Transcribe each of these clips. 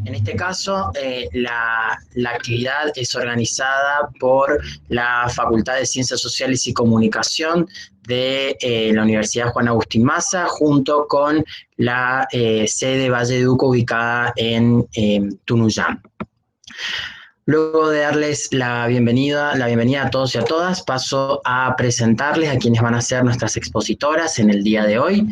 En este caso, la actividad es organizada por la Facultad de Ciencias Sociales y Comunicación de la Universidad Juan Agustín Maza, junto con la sede Valleduco ubicada en Tunuyán. Luego de darles la bienvenida a todos y a todas, paso a presentarles a quienes van a ser nuestras expositoras en el día de hoy.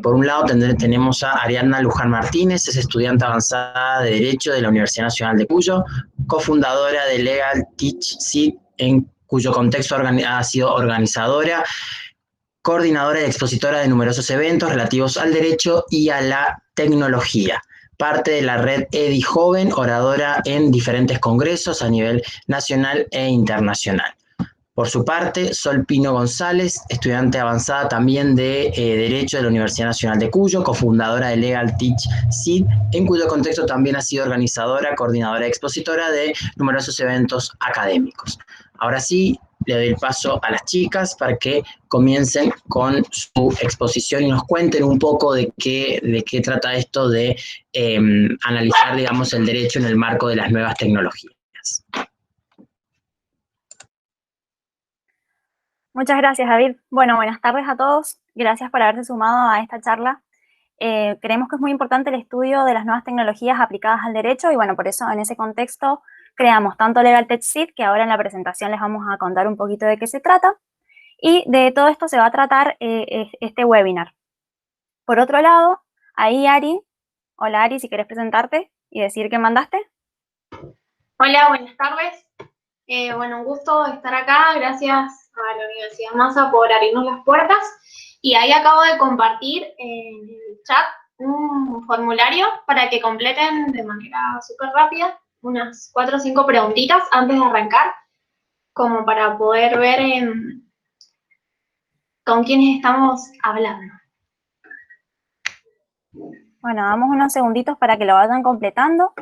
Por un lado tenemos a Ariadna Luján Martínez, es estudiante avanzada de Derecho de la Universidad Nacional de Cuyo, cofundadora de Legal Teach SID, en cuyo contexto ha sido organizadora, coordinadora y expositora de numerosos eventos relativos al derecho y a la tecnología. Parte de la red EDI Joven, oradora en diferentes congresos a nivel nacional e internacional. Por su parte, Sol Pino González, estudiante avanzada también de Derecho de la Universidad Nacional de Cuyo, cofundadora de Legal Teach SID, en cuyo contexto también ha sido organizadora, coordinadora y expositora de numerosos eventos académicos. Ahora sí, le doy el paso a las chicas para que comiencen con su exposición y nos cuenten un poco de qué trata esto de analizar, digamos, el derecho en el marco de las nuevas tecnologías. Muchas gracias, David. Bueno, buenas tardes a todos. Gracias por haberse sumado a esta charla. Creemos que es muy importante el estudio de las nuevas tecnologías aplicadas al derecho y bueno, por eso en ese contexto creamos tanto Legal Tech SID, que ahora en la presentación les vamos a contar un poquito de qué se trata, y de todo esto se va a tratar este webinar. Por otro lado, ahí Ari, hola Ari, si querés presentarte y decir qué mandaste. Hola, buenas tardes. Bueno, un gusto estar acá. Gracias a la Universidad Maza por abrirnos las puertas. Y ahí acabo de compartir en el chat un formulario para que completen de manera súper rápida unas 4 o 5 preguntitas antes de arrancar, como para poder ver con quiénes estamos hablando. Bueno, damos unos segunditos para que lo vayan completando.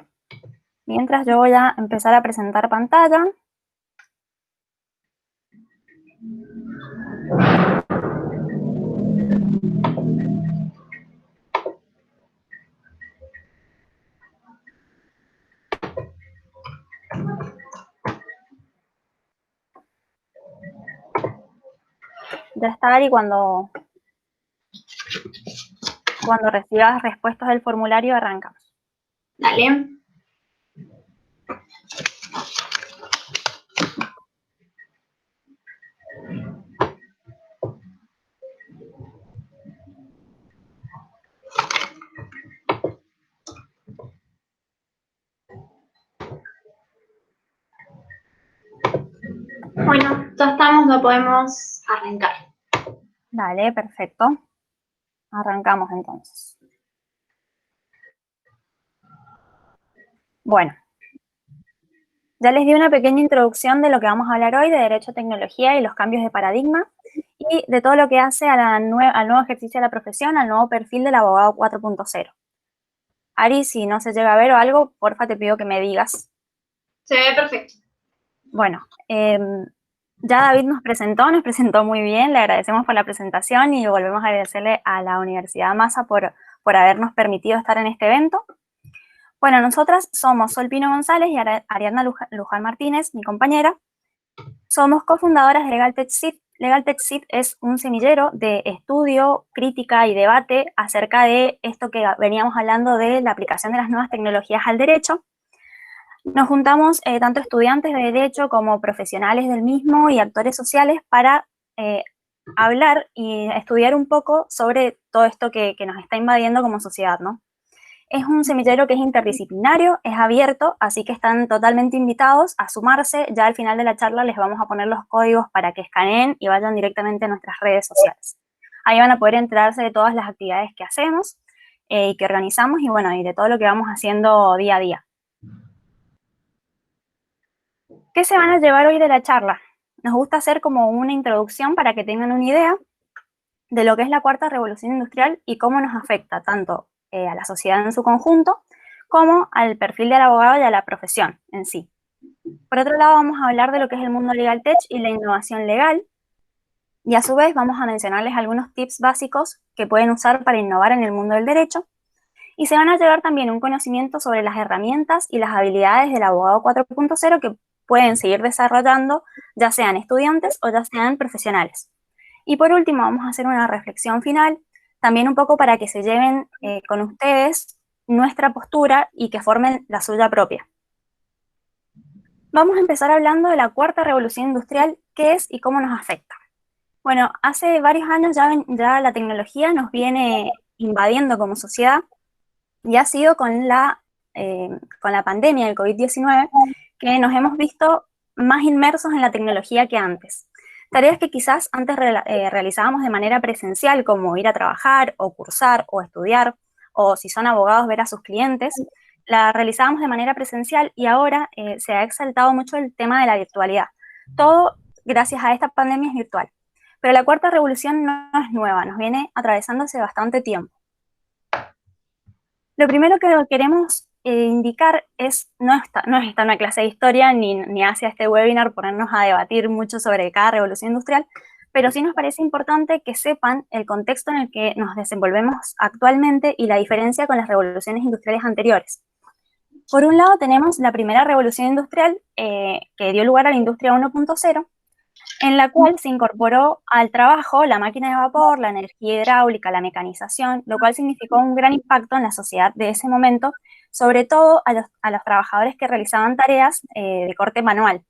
Mientras yo voy a empezar a presentar pantalla. Ya está, Ari, cuando recibas respuestas del formulario arrancamos. Dale. Bueno, ya estamos, lo podemos arrancar. Dale, perfecto. Arrancamos entonces. Bueno, ya les di una pequeña introducción de lo que vamos a hablar hoy, de Derecho, Tecnología y los cambios de paradigma, y de todo lo que hace al nuevo ejercicio de la profesión, al nuevo perfil del abogado 4.0. Ari, si no se llega a ver o algo, porfa te pido que me digas. Se ve perfecto. Bueno, ya David nos presentó muy bien, le agradecemos por la presentación y volvemos a agradecerle a la Universidad Maza por habernos permitido estar en este evento. Bueno, nosotras somos Sol Pino González y Ariadna Luján Martínez, mi compañera. Somos cofundadoras de Legal Tech SID. Legal Tech SID es un semillero de estudio, crítica y debate acerca de esto que veníamos hablando de la aplicación de las nuevas tecnologías al derecho. Nos juntamos tanto estudiantes de derecho como profesionales del mismo y actores sociales para hablar y estudiar un poco sobre todo esto que nos está invadiendo como sociedad, ¿no? Es un semillero que es interdisciplinario, es abierto, así que están totalmente invitados a sumarse. Ya al final de la charla les vamos a poner los códigos para que escaneen y vayan directamente a nuestras redes sociales. Ahí van a poder enterarse de todas las actividades que hacemos y que organizamos y bueno, y de todo lo que vamos haciendo día a día. ¿Qué se van a llevar hoy de la charla? Nos gusta hacer como una introducción para que tengan una idea de lo que es la cuarta revolución industrial y cómo nos afecta tanto a la sociedad en su conjunto como al perfil del abogado y a la profesión en sí. Por otro lado, vamos a hablar de lo que es el mundo legal tech y la innovación legal y a su vez vamos a mencionarles algunos tips básicos que pueden usar para innovar en el mundo del derecho. Y se van a llevar también un conocimiento sobre las herramientas y las habilidades del abogado 4.0 que pueden seguir desarrollando, ya sean estudiantes o ya sean profesionales. Y por último, vamos a hacer una reflexión final, también un poco para que se lleven con ustedes nuestra postura y que formen la suya propia. Vamos a empezar hablando de la cuarta revolución industrial, qué es y cómo nos afecta. Bueno, hace varios años ya la tecnología nos viene invadiendo como sociedad y ha sido con la pandemia del COVID-19 que nos hemos visto más inmersos en la tecnología que antes. Tareas que quizás antes realizábamos de manera presencial, como ir a trabajar o cursar o estudiar, o si son abogados, ver a sus clientes, la realizábamos de manera presencial y ahora se ha exaltado mucho el tema de la virtualidad. Todo gracias a esta pandemia es virtual. Pero la cuarta revolución no es nueva, nos viene atravesando hace bastante tiempo. Lo primero que queremos indicar es, no es esta una clase de historia, ni hacia este webinar ponernos a debatir mucho sobre cada revolución industrial, pero sí nos parece importante que sepan el contexto en el que nos desenvolvemos actualmente y la diferencia con las revoluciones industriales anteriores. Por un lado tenemos la primera revolución industrial que dio lugar a la industria 1.0, en la cual se incorporó al trabajo la máquina de vapor, la energía hidráulica, la mecanización, lo cual significó un gran impacto en la sociedad de ese momento, sobre todo a los trabajadores que realizaban tareas de corte manual.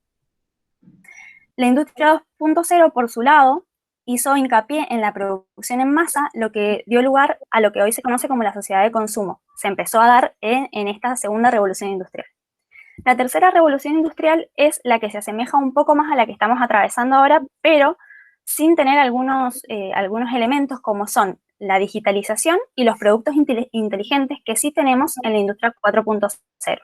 La industria 2.0, por su lado, hizo hincapié en la producción en masa, lo que dio lugar a lo que hoy se conoce como la sociedad de consumo. Se empezó a dar en esta segunda revolución industrial. La tercera revolución industrial es la que se asemeja un poco más a la que estamos atravesando ahora, pero sin tener algunos elementos como son la digitalización y los productos inteligentes que sí tenemos en la industria 4.0.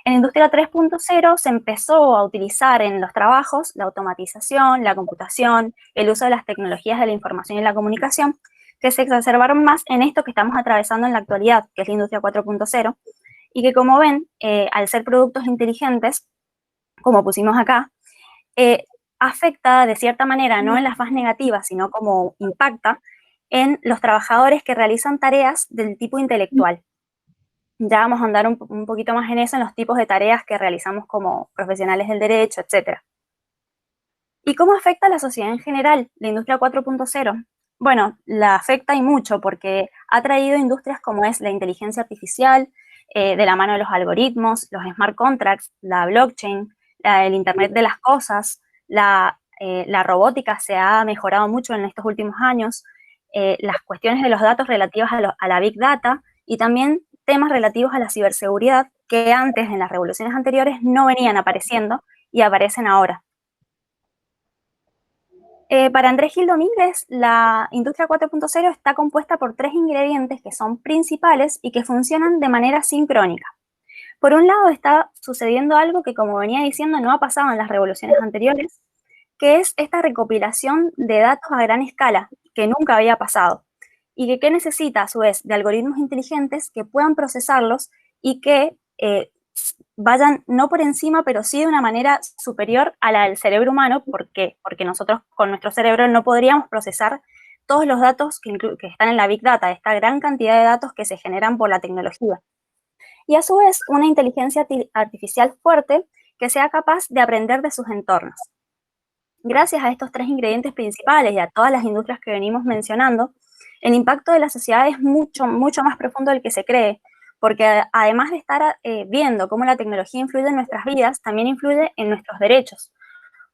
En la industria 3.0 se empezó a utilizar en los trabajos la automatización, la computación, el uso de las tecnologías de la información y la comunicación, que se exacerbaron más en esto que estamos atravesando en la actualidad, que es la industria 4.0, y que, como ven, al ser productos inteligentes, como pusimos acá, afecta de cierta manera, no en las más negativas, sino como impacta en los trabajadores que realizan tareas del tipo intelectual. Ya vamos a andar un poquito más en eso, en los tipos de tareas que realizamos como profesionales del derecho, etc. ¿Y cómo afecta a la sociedad en general la industria 4.0? Bueno, la afecta y mucho porque ha traído industrias como es la inteligencia artificial, de la mano de los algoritmos, los smart contracts, la blockchain, el Internet de las cosas, la robótica se ha mejorado mucho en estos últimos años, las cuestiones de los datos relativas a la Big Data y también temas relativos a la ciberseguridad que antes, en las revoluciones anteriores, no venían apareciendo y aparecen ahora. Para Andrés Gil Domínguez, la industria 4.0 está compuesta por 3 ingredientes que son principales y que funcionan de manera sincrónica. Por un lado está sucediendo algo que, como venía diciendo, no ha pasado en las revoluciones anteriores, que es esta recopilación de datos a gran escala, que nunca había pasado, y que necesita, a su vez, de algoritmos inteligentes que puedan procesarlos y que vayan no por encima, pero sí de una manera superior a la del cerebro humano. ¿Por qué? Porque nosotros con nuestro cerebro no podríamos procesar todos los datos que están en la Big Data, esta gran cantidad de datos que se generan por la tecnología. Y a su vez, una inteligencia artificial fuerte que sea capaz de aprender de sus entornos. Gracias a estos 3 ingredientes principales y a todas las industrias que venimos mencionando, el impacto de la sociedad es mucho, mucho más profundo del que se cree, porque además de estar viendo cómo la tecnología influye en nuestras vidas, también influye en nuestros derechos.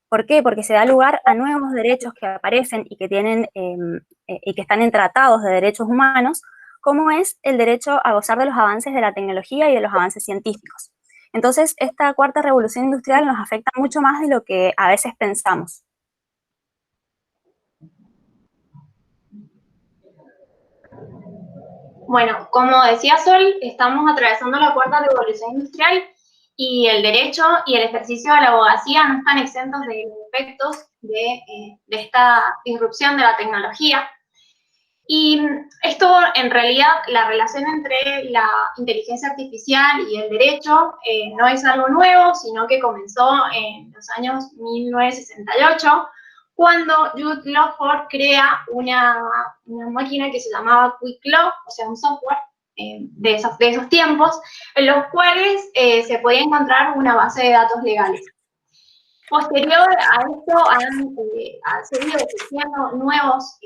¿Por qué? Porque se da lugar a nuevos derechos que aparecen y que están en tratados de derechos humanos, como es el derecho a gozar de los avances de la tecnología y de los avances científicos. Entonces, esta cuarta revolución industrial nos afecta mucho más de lo que a veces pensamos. Bueno, como decía Sol, estamos atravesando la cuarta revolución industrial y el derecho y el ejercicio de la abogacía no están exentos de los efectos de esta disrupción de la tecnología. Y esto, en realidad, la relación entre la inteligencia artificial y el derecho no es algo nuevo, sino que comenzó en los años 1968, cuando Jude Lawford crea una máquina que se llamaba Quick Law, o sea, un software, de esos tiempos, en los cuales se podía encontrar una base de datos legales. Posterior a esto han seguido existiendo nuevas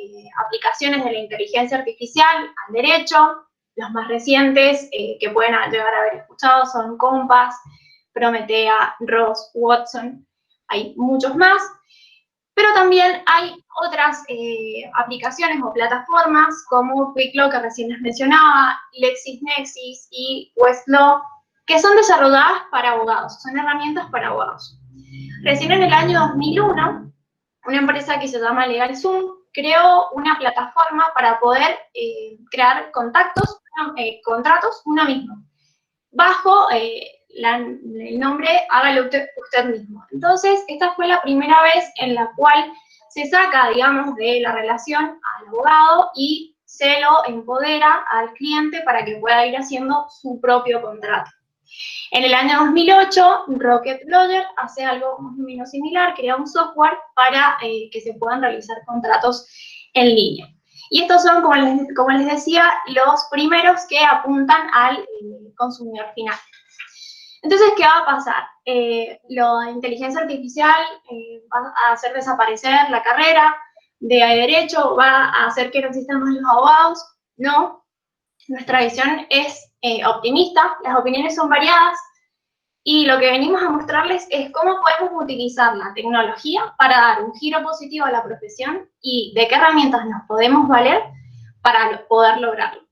aplicaciones de la inteligencia artificial al derecho. Los más recientes que pueden llegar a haber escuchado son Compass, Prometea, ROS, Watson. Hay muchos más, pero también hay otras aplicaciones o plataformas como QuickLaw, que recién les mencionaba, LexisNexis y Westlaw, que son desarrolladas para abogados, son herramientas para abogados. Recién en el año 2001, una empresa que se llama LegalZoom creó una plataforma para poder crear contratos uno mismo, bajo el nombre Hágalo usted mismo. Entonces, esta fue la primera vez en la cual se saca, digamos, de la relación al abogado y se lo empodera al cliente para que pueda ir haciendo su propio contrato. En el año 2008, Rocket Lawyer hace algo más o menos similar, crea un software para que se puedan realizar contratos en línea. Y estos son, como les decía, los primeros que apuntan al consumidor final. Entonces, ¿qué va a pasar? La inteligencia artificial va a hacer desaparecer la carrera de derecho, va a hacer que no existan más los abogados. No, nuestra visión es optimista, las opiniones son variadas, y lo que venimos a mostrarles es cómo podemos utilizar la tecnología para dar un giro positivo a la profesión y de qué herramientas nos podemos valer para poder lograrlo.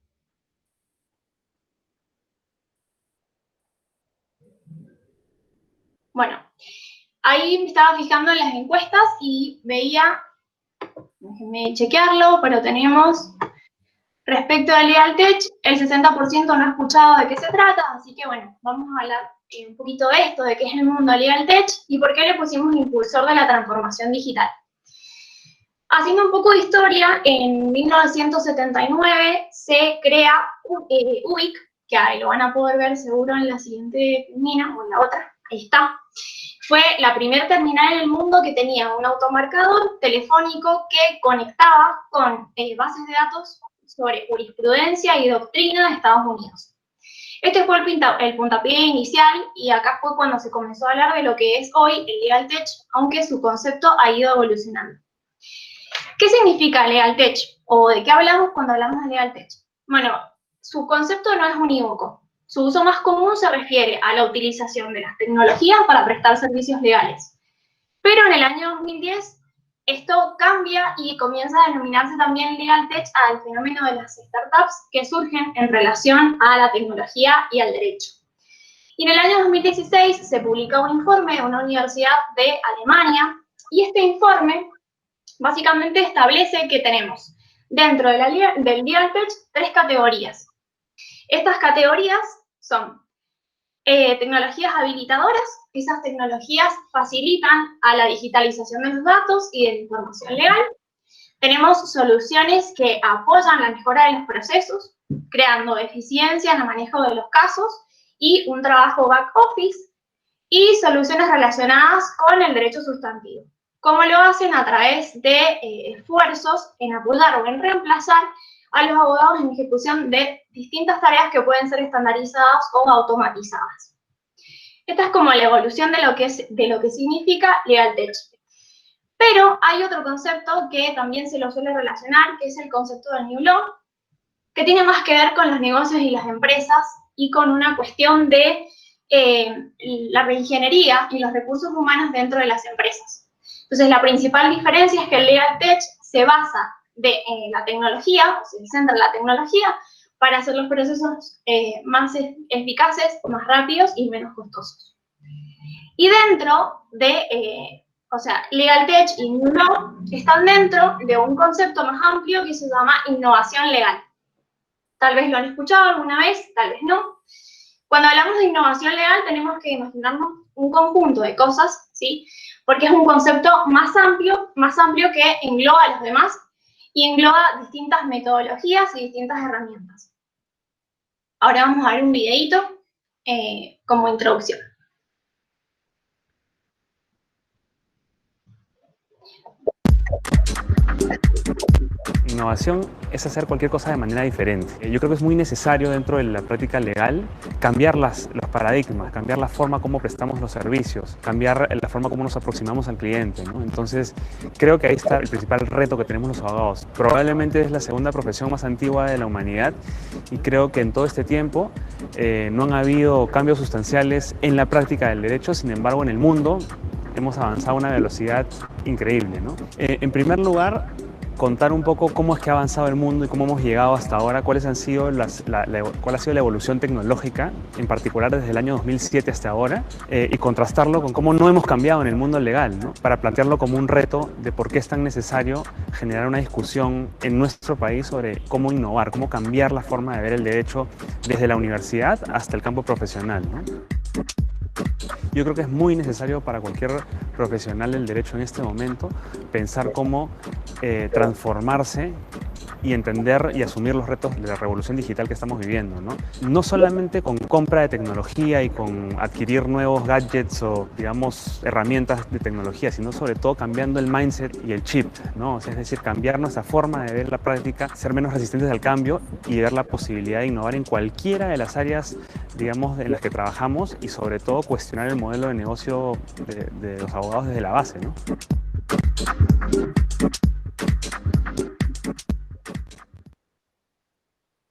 Bueno, ahí me estaba fijando en las encuestas y veía, déjenme chequearlo, pero tenemos, respecto a LegalTech, el 60% no ha escuchado de qué se trata, así que bueno, vamos a hablar un poquito de esto, de qué es el mundo LegalTech y por qué le pusimos impulsor de la transformación digital. Haciendo un poco de historia, en 1979 se crea UBIC, que ahí lo van a poder ver seguro en la siguiente mina o en la otra, ahí está. Fue la primera terminal en el mundo que tenía un automarcador telefónico que conectaba con bases de datos sobre jurisprudencia y doctrina de Estados Unidos. Este fue el puntapié inicial y acá fue cuando se comenzó a hablar de lo que es hoy el LegalTech, aunque su concepto ha ido evolucionando. ¿Qué significa LegalTech? ¿O de qué hablamos cuando hablamos de LegalTech? Bueno, su concepto no es unívoco. Su uso más común se refiere a la utilización de las tecnologías para prestar servicios legales. Pero en el año 2010 esto cambia y comienza a denominarse también LegalTech al fenómeno de las startups que surgen en relación a la tecnología y al derecho. Y en el año 2016 se publica un informe de una universidad de Alemania y este informe básicamente establece que tenemos dentro de del LegalTech 3 categorías. Estas categorías son tecnologías habilitadoras. Esas tecnologías facilitan a la digitalización de los datos y de la información legal. Tenemos soluciones que apoyan la mejora de los procesos, creando eficiencia en el manejo de los casos y un trabajo back office, y soluciones relacionadas con el derecho sustantivo. ¿Cómo lo hacen? A través de esfuerzos en apoyar o en reemplazar a los abogados en ejecución de distintas tareas que pueden ser estandarizadas o automatizadas. Esta es como la evolución de lo que significa LegalTech. Pero hay otro concepto que también se lo suele relacionar, que es el concepto del New Law, que tiene más que ver con los negocios y las empresas y con una cuestión de la reingeniería y los recursos humanos dentro de las empresas. Entonces, la principal diferencia es que el LegalTech se basa en la tecnología, o se centra en la tecnología, para hacer los procesos más eficaces, más rápidos y menos costosos. Y dentro de, LegalTech y New Law están dentro de un concepto más amplio que se llama innovación legal. Tal vez lo han escuchado alguna vez, tal vez no. Cuando hablamos de innovación legal tenemos que imaginarnos un conjunto de cosas, ¿sí? Porque es un concepto más amplio que engloba a los demás y engloba distintas metodologías y distintas herramientas. Ahora vamos a ver un videíto como introducción. Innovación es hacer cualquier cosa de manera diferente. Yo creo que es muy necesario dentro de la práctica legal cambiar los paradigmas, cambiar la forma como prestamos los servicios, cambiar la forma como nos aproximamos al cliente, ¿no? Entonces, creo que ahí está el principal reto que tenemos los abogados. Probablemente es la segunda profesión más antigua de la humanidad y creo que en todo este tiempo no han habido cambios sustanciales en la práctica del derecho. Sin embargo, en el mundo hemos avanzado a una velocidad increíble, ¿no? En primer lugar, contar un poco cómo es que ha avanzado el mundo y cómo hemos llegado hasta ahora, cuál ha sido la evolución tecnológica, en particular desde el año 2007 hasta ahora, y contrastarlo con cómo no hemos cambiado en el mundo legal, ¿no? Para plantearlo como un reto de por qué es tan necesario generar una discusión en nuestro país sobre cómo innovar, cómo cambiar la forma de ver el derecho desde la universidad hasta el campo profesional, ¿no? Yo creo que es muy necesario para cualquier profesional del derecho en este momento pensar cómo transformarse y entender y asumir los retos de la revolución digital que estamos viviendo, ¿no? No solamente con compra de tecnología y con adquirir nuevos gadgets o, digamos, herramientas de tecnología, sino sobre todo cambiando el mindset y el chip, ¿no? O sea, es decir, cambiar nuestra forma de ver la práctica, ser menos resistentes al cambio y ver la posibilidad de innovar en cualquiera de las áreas, digamos, en las que trabajamos y sobre todo cuestionar el modelo de negocio de los abogados desde la base, ¿no?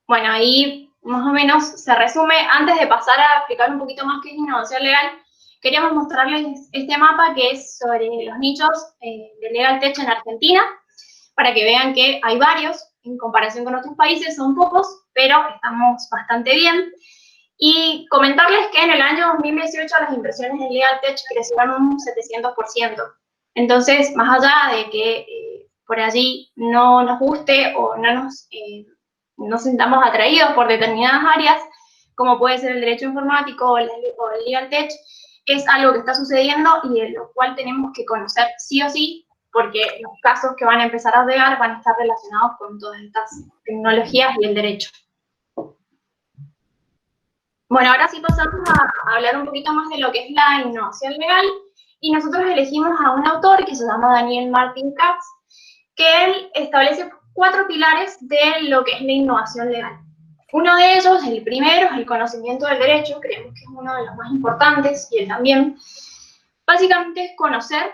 Bueno, ahí más o menos se resume. Antes de pasar a explicar un poquito más qué es innovación legal, queríamos mostrarles este mapa que es sobre los nichos de Legal Tech en Argentina, para que vean que hay varios, en comparación con otros países son pocos, pero estamos bastante bien. Y comentarles que en el año 2018 las inversiones en Legal Tech crecieron un 700%. Entonces, más allá de que por allí no nos guste o no nos sintamos atraídos por determinadas áreas, como puede ser el derecho informático o el Legal Tech, es algo que está sucediendo y de lo cual tenemos que conocer sí o sí, porque los casos que van a empezar a llegar van a estar relacionados con todas estas tecnologías y el derecho. Bueno, ahora sí pasamos a hablar un poquito más de lo que es la innovación legal, y nosotros elegimos a un autor que se llama Daniel Martin Katz, que él establece 4 pilares de lo que es la innovación legal. Uno de ellos, el primero, es el conocimiento del derecho, creemos que es uno de los más importantes, y él también. Básicamente es conocer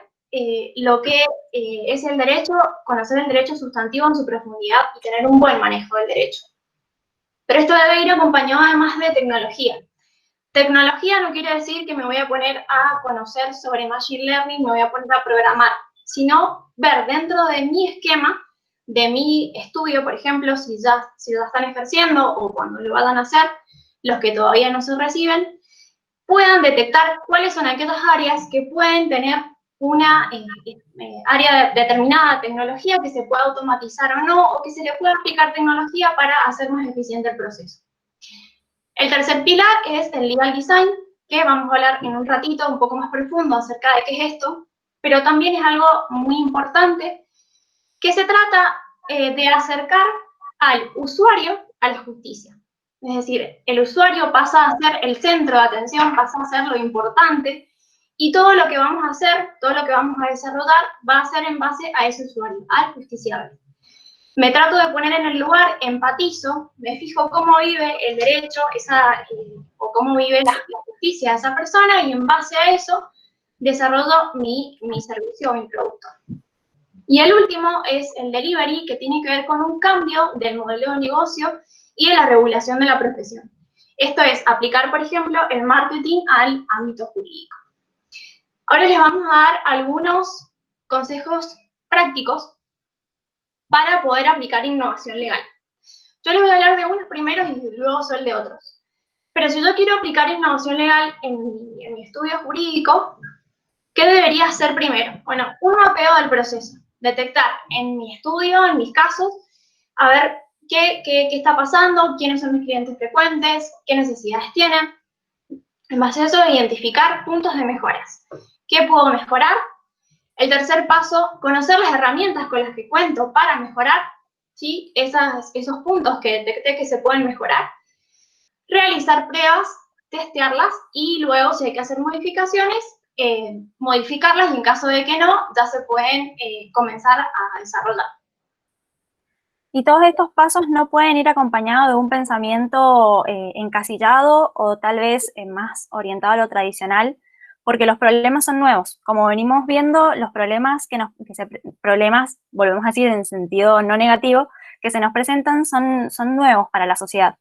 lo que es el derecho, conocer el derecho sustantivo en su profundidad y tener un buen manejo del derecho. Pero esto debe ir acompañado además de tecnología. Tecnología no quiere decir que me voy a poner a conocer sobre Machine Learning, me voy a poner a programar, sino ver dentro de mi esquema, de mi estudio, por ejemplo, si ya están ejerciendo o cuando lo vayan a hacer, los que todavía no se reciben, puedan detectar cuáles son aquellas áreas que pueden tener una área determinada de tecnología que se pueda automatizar o no, o que se le pueda aplicar tecnología para hacer más eficiente el proceso. El tercer pilar es el legal design, que vamos a hablar en un ratito un poco más profundo acerca de qué es esto, pero también es algo muy importante, que se trata de acercar al usuario a la justicia. Es decir, el usuario pasa a ser el centro de atención, pasa a ser lo importante, y todo lo que vamos a hacer, todo lo que vamos a desarrollar, va a ser en base a ese usuario, al justiciable. Me trato de poner en el lugar, empatizo, me fijo cómo vive el derecho o cómo vive la justicia de esa persona, y en base a eso desarrollo mi servicio o mi producto. Y el último es el delivery, que tiene que ver con un cambio del modelo de negocio y de la regulación de la profesión. Esto es aplicar, por ejemplo, el marketing al ámbito jurídico. Ahora les vamos a dar algunos consejos prácticos para poder aplicar innovación legal. Yo les voy a hablar de unos primeros y luego sobre de otros. Pero si yo quiero aplicar innovación legal en mi estudio jurídico, ¿qué debería hacer primero? Bueno, un mapeo del proceso. Detectar en mi estudio, en mis casos, a ver qué está pasando, quiénes son mis clientes frecuentes, qué necesidades tienen. En base a eso, identificar puntos de mejoras. ¿Qué puedo mejorar? El tercer paso, conocer las herramientas con las que cuento para mejorar, ¿sí? Esos puntos que detecté que se pueden mejorar. Realizar pruebas, testearlas y luego, si hay que hacer modificaciones, modificarlas, y en caso de que no, ya se pueden comenzar a desarrollar. Y todos estos pasos no pueden ir acompañados de un pensamiento encasillado o tal vez más orientado a lo tradicional, porque los problemas son nuevos. Como venimos viendo, los problemas problemas, volvemos a decir en sentido no negativo, que se nos presentan son nuevos para la sociedad.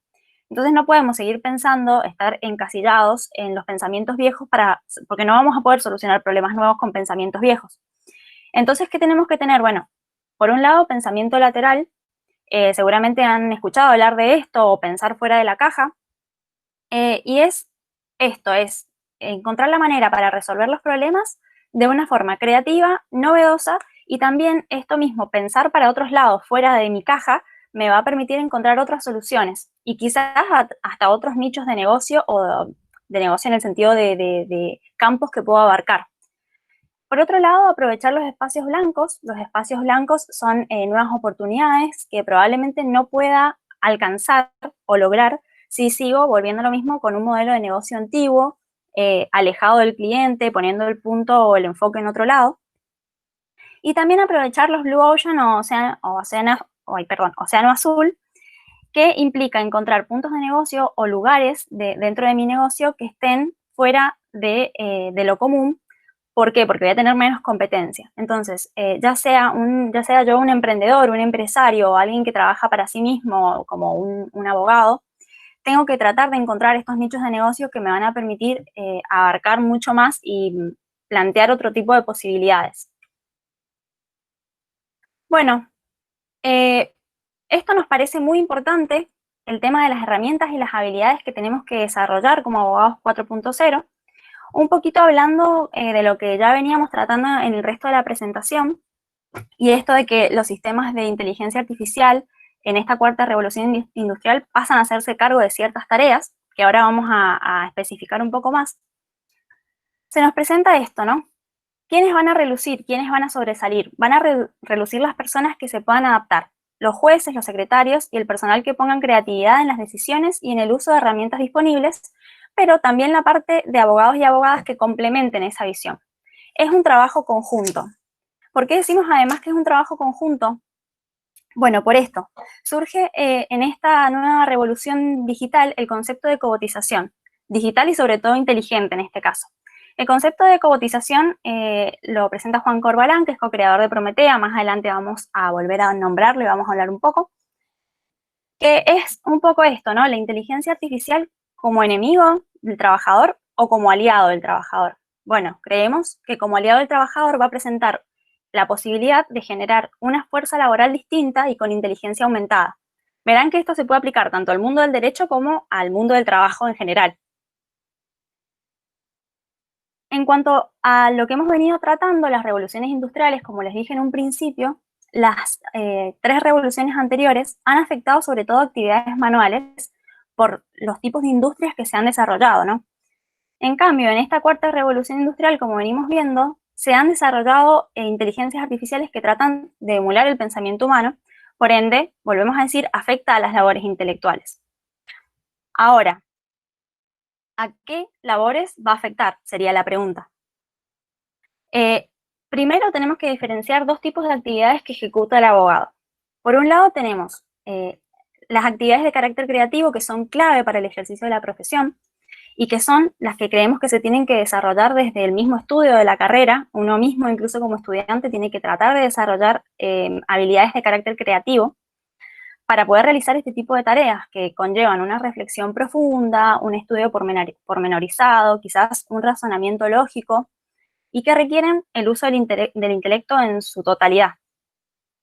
Entonces no podemos seguir pensando, estar encasillados en los pensamientos viejos porque no vamos a poder solucionar problemas nuevos con pensamientos viejos. Entonces, ¿qué tenemos que tener? Bueno, por un lado, pensamiento lateral. Seguramente han escuchado hablar de esto o pensar fuera de la caja. Y es encontrar la manera para resolver los problemas de una forma creativa, novedosa, y también esto mismo, pensar para otros lados, fuera de mi caja, me va a permitir encontrar otras soluciones y quizás hasta otros nichos de negocio o de negocio en el sentido de campos que puedo abarcar. Por otro lado, aprovechar los espacios blancos. Los espacios blancos son nuevas oportunidades que probablemente no pueda alcanzar o lograr si sigo volviendo a lo mismo con un modelo de negocio antiguo, alejado del cliente, poniendo el punto o el enfoque en otro lado. Y también aprovechar los Blue Ocean o océano azul, que implica encontrar puntos de negocio o lugares dentro de mi negocio que estén fuera de lo común. ¿Por qué? Porque voy a tener menos competencia. Entonces, ya sea yo un emprendedor, un empresario o alguien que trabaja para sí mismo como un abogado, tengo que tratar de encontrar estos nichos de negocio que me van a permitir abarcar mucho más y plantear otro tipo de posibilidades. Bueno, esto nos parece muy importante, el tema de las herramientas y las habilidades que tenemos que desarrollar como abogados 4.0. Un poquito hablando de lo que ya veníamos tratando en el resto de la presentación, y esto de que los sistemas de inteligencia artificial en esta cuarta revolución industrial pasan a hacerse cargo de ciertas tareas, que ahora vamos a especificar un poco más. Se nos presenta esto, ¿no? ¿Quiénes van a relucir? ¿Quiénes van a sobresalir? Van a relucir las personas que se puedan adaptar, los jueces, los secretarios y el personal que pongan creatividad en las decisiones y en el uso de herramientas disponibles, pero también la parte de abogados y abogadas que complementen esa visión. Es un trabajo conjunto. ¿Por qué decimos además que es un trabajo conjunto? Bueno, por esto. Surge en esta nueva revolución digital el concepto de cobotización, digital y sobre todo inteligente en este caso. El concepto de cobotización lo presenta Juan Corbalán, que es co-creador de Prometea. Más adelante vamos a volver a nombrarlo y vamos a hablar un poco. Que es un poco esto, ¿no? La inteligencia artificial como enemigo del trabajador o como aliado del trabajador. Bueno, creemos que como aliado del trabajador va a presentar la posibilidad de generar una fuerza laboral distinta y con inteligencia aumentada. Verán que esto se puede aplicar tanto al mundo del derecho como al mundo del trabajo en general. En cuanto a lo que hemos venido tratando, las revoluciones industriales, como les dije en un principio, las 3 revoluciones anteriores han afectado sobre todo actividades manuales por los tipos de industrias que se han desarrollado, ¿no? En cambio, en esta cuarta revolución industrial, como venimos viendo, se han desarrollado inteligencias artificiales que tratan de emular el pensamiento humano, por ende, volvemos a decir, afecta a las labores intelectuales. Ahora, ¿a qué labores va a afectar? Sería la pregunta. Primero tenemos que diferenciar 2 tipos de actividades que ejecuta el abogado. Por un lado tenemos las actividades de carácter creativo que son clave para el ejercicio de la profesión y que son las que creemos que se tienen que desarrollar desde el mismo estudio de la carrera. Uno mismo, incluso como estudiante, tiene que tratar de desarrollar habilidades de carácter creativo para poder realizar este tipo de tareas que conllevan una reflexión profunda, un estudio pormenorizado, quizás un razonamiento lógico, y que requieren el uso del intelecto en su totalidad.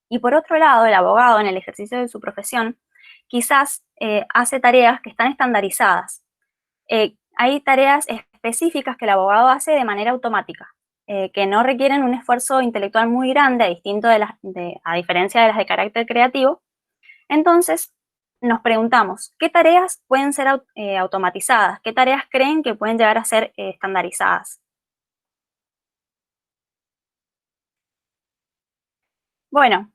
Y por otro lado, el abogado en el ejercicio de su profesión quizás hace tareas que están estandarizadas. Hay tareas específicas que el abogado hace de manera automática, que no requieren un esfuerzo intelectual muy grande, a diferencia de las de carácter creativo. Entonces, nos preguntamos, ¿qué tareas pueden ser automatizadas? ¿Qué tareas creen que pueden llegar a ser estandarizadas? Bueno,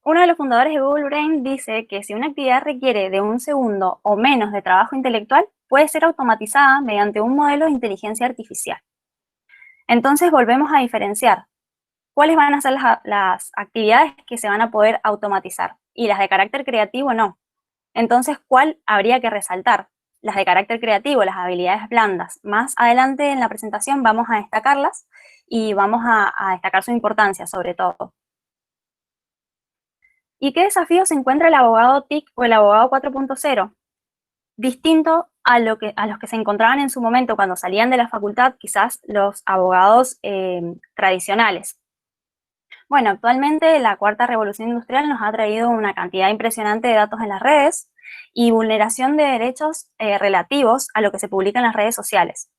uno de los fundadores de Google Brain dice que si una actividad requiere de 1 segundo o menos de trabajo intelectual, puede ser automatizada mediante un modelo de inteligencia artificial. Entonces volvemos a diferenciar cuáles van a ser las actividades que se van a poder automatizar, y las de carácter creativo no. Entonces, ¿cuál habría que resaltar? Las de carácter creativo, las habilidades blandas. Más adelante en la presentación vamos a destacarlas y vamos a destacar su importancia sobre todo. ¿Y qué desafíos se encuentra el abogado TIC o el abogado 4.0? Distinto a los que se encontraban en su momento cuando salían de la facultad, quizás los abogados tradicionales. Bueno, actualmente la cuarta revolución industrial nos ha traído una cantidad impresionante de datos en las redes y vulneración de derechos relativos a lo que se publica en las redes sociales.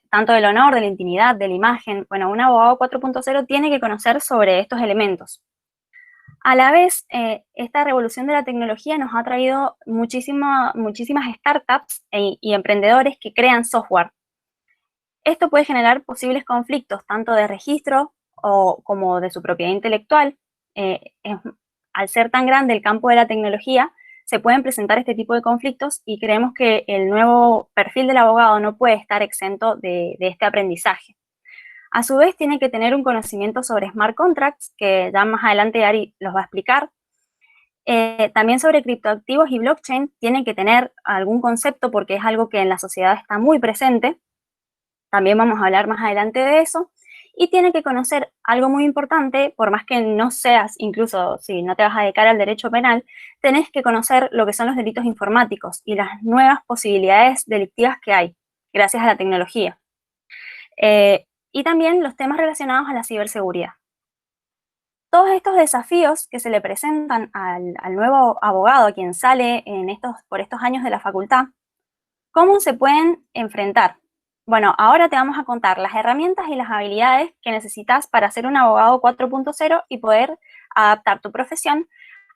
Tanto del honor, de la intimidad, de la imagen. Bueno, un abogado 4.0 tiene que conocer sobre estos elementos. A la vez, esta revolución de la tecnología nos ha traído muchísimas startups y emprendedores que crean software. Esto puede generar posibles conflictos, tanto de registro como de su propiedad intelectual. Al ser tan grande el campo de la tecnología, se pueden presentar este tipo de conflictos y creemos que el nuevo perfil del abogado no puede estar exento de este aprendizaje. A su vez, tiene que tener un conocimiento sobre smart contracts, que ya más adelante Ari los va a explicar. También sobre criptoactivos y blockchain, tiene que tener algún concepto porque es algo que en la sociedad está muy presente. También vamos a hablar más adelante de eso. Y tiene que conocer algo muy importante, por más que no seas, incluso si no te vas a dedicar al derecho penal, tenés que conocer lo que son los delitos informáticos y las nuevas posibilidades delictivas que hay, gracias a la tecnología. Y también los temas relacionados a la ciberseguridad. Todos estos desafíos que se le presentan al nuevo abogado, a quien sale por estos años de la facultad, ¿cómo se pueden enfrentar? Bueno, ahora te vamos a contar las herramientas y las habilidades que necesitas para ser un abogado 4.0 y poder adaptar tu profesión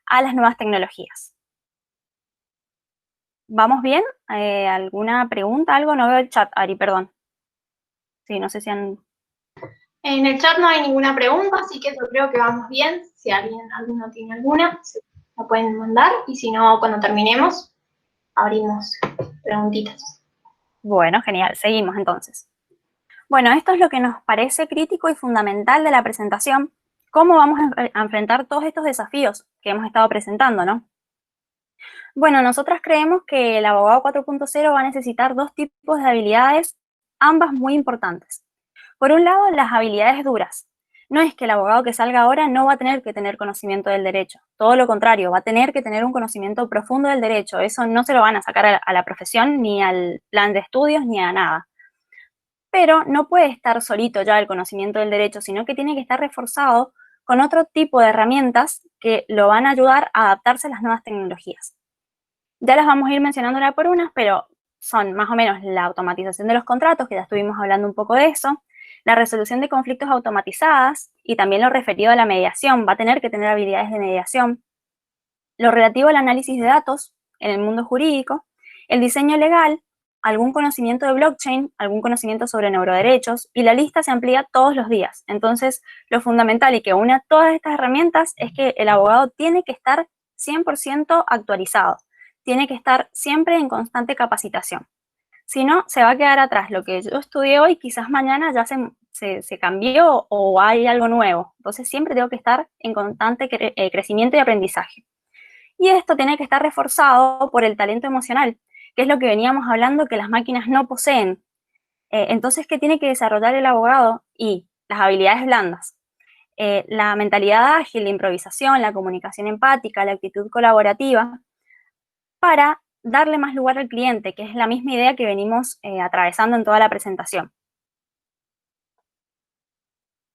a las nuevas tecnologías. ¿Vamos bien? ¿Alguna pregunta? ¿Algo? No veo el chat, Ari, perdón. Sí, no sé si han... En el chat no hay ninguna pregunta, así que yo creo que vamos bien. Si alguno tiene alguna, la pueden mandar. Y si no, cuando terminemos, abrimos preguntitas. Bueno, genial. Seguimos entonces. Bueno, esto es lo que nos parece crítico y fundamental de la presentación. ¿Cómo vamos a enfrentar todos estos desafíos que hemos estado presentando, no? Bueno, nosotras creemos que el abogado 4.0 va a necesitar dos tipos de habilidades, ambas muy importantes. Por un lado, las habilidades duras. No es que el abogado que salga ahora no va a tener que tener conocimiento del derecho. Todo lo contrario, va a tener que tener un conocimiento profundo del derecho. Eso no se lo van a sacar a la profesión, ni al plan de estudios, ni a nada. Pero no puede estar solito ya el conocimiento del derecho, sino que tiene que estar reforzado con otro tipo de herramientas que lo van a ayudar a adaptarse a las nuevas tecnologías. Ya las vamos a ir mencionando una por una, pero son más o menos la automatización de los contratos, que ya estuvimos hablando un poco de eso, la resolución de conflictos automatizadas y también lo referido a la mediación, va a tener que tener habilidades de mediación, lo relativo al análisis de datos en el mundo jurídico, el diseño legal, algún conocimiento de blockchain, algún conocimiento sobre neuroderechos, y la lista se amplía todos los días. Entonces, lo fundamental y que une todas estas herramientas es que el abogado tiene que estar 100% actualizado, tiene que estar siempre en constante capacitación. Si no, se va a quedar atrás. Lo que yo estudié hoy, quizás mañana ya se cambió o hay algo nuevo. Entonces, siempre tengo que estar en constante crecimiento y aprendizaje. Y esto tiene que estar reforzado por el talento emocional, que es lo que veníamos hablando que las máquinas no poseen. Entonces, ¿qué tiene que desarrollar el abogado? Y las habilidades blandas. La mentalidad ágil, la improvisación, la comunicación empática, la actitud colaborativa, para darle más lugar al cliente, que es la misma idea que venimos atravesando en toda la presentación.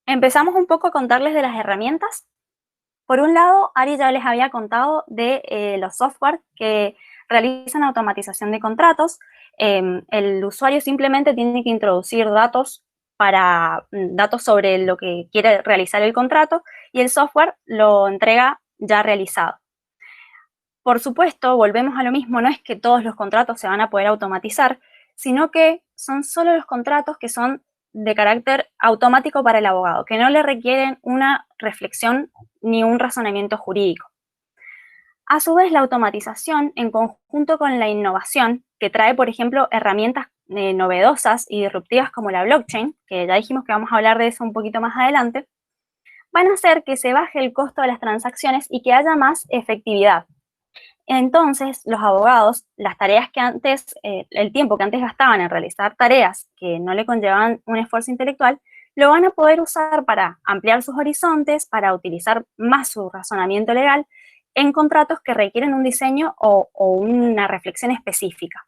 Empezamos un poco a contarles de las herramientas. Por un lado, Ari ya les había contado de los software que realizan automatización de contratos. El usuario simplemente tiene que introducir datos sobre lo que quiere realizar el contrato y el software lo entrega ya realizado. Por supuesto, volvemos a lo mismo, no es que todos los contratos se van a poder automatizar, sino que son solo los contratos que son de carácter automático para el abogado, que no le requieren una reflexión ni un razonamiento jurídico. A su vez, la automatización, en conjunto con la innovación, que trae, por ejemplo, herramientas novedosas y disruptivas como la blockchain, que ya dijimos que vamos a hablar de eso un poquito más adelante, van a hacer que se baje el costo de las transacciones y que haya más efectividad. Entonces, los abogados, las tareas que antes, el tiempo que antes gastaban en realizar tareas que no le conllevaban un esfuerzo intelectual, lo van a poder usar para ampliar sus horizontes, para utilizar más su razonamiento legal en contratos que requieren un diseño o una reflexión específica.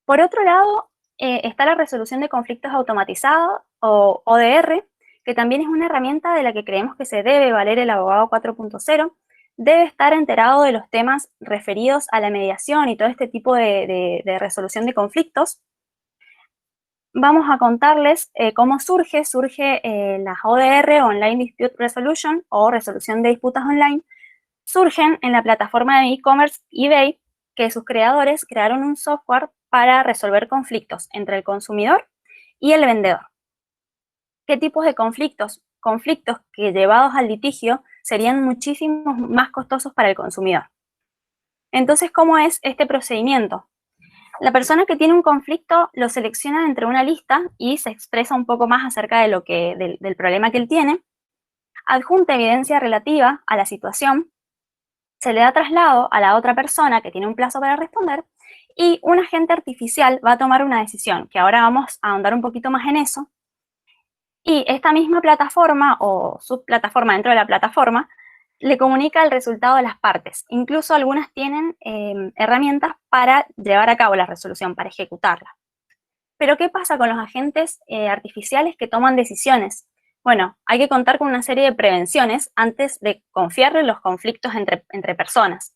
Por otro lado, está la resolución de conflictos automatizada o ODR, que también es una herramienta de la que creemos que se debe valer el abogado 4.0. Debe estar enterado de los temas referidos a la mediación y todo este tipo de resolución de conflictos. Vamos a contarles cómo surge las ODR, Online Dispute Resolution, o resolución de disputas online. Surgen en la plataforma de e-commerce eBay, que sus creadores crearon un software para resolver conflictos entre el consumidor y el vendedor. ¿Qué tipos de conflictos? Conflictos que llevados al litigio serían muchísimo más costosos para el consumidor. Entonces, ¿cómo es este procedimiento? La persona que tiene un conflicto lo selecciona entre una lista y se expresa un poco más acerca de del problema que él tiene, adjunta evidencia relativa a la situación, se le da traslado a la otra persona que tiene un plazo para responder y un agente artificial va a tomar una decisión, que ahora vamos a ahondar un poquito más en eso. Y esta misma plataforma o subplataforma dentro de la plataforma le comunica el resultado de las partes. Incluso algunas tienen herramientas para llevar a cabo la resolución, para ejecutarla. Pero ¿qué pasa con los agentes artificiales que toman decisiones? Bueno, hay que contar con una serie de prevenciones antes de confiar en los conflictos entre personas.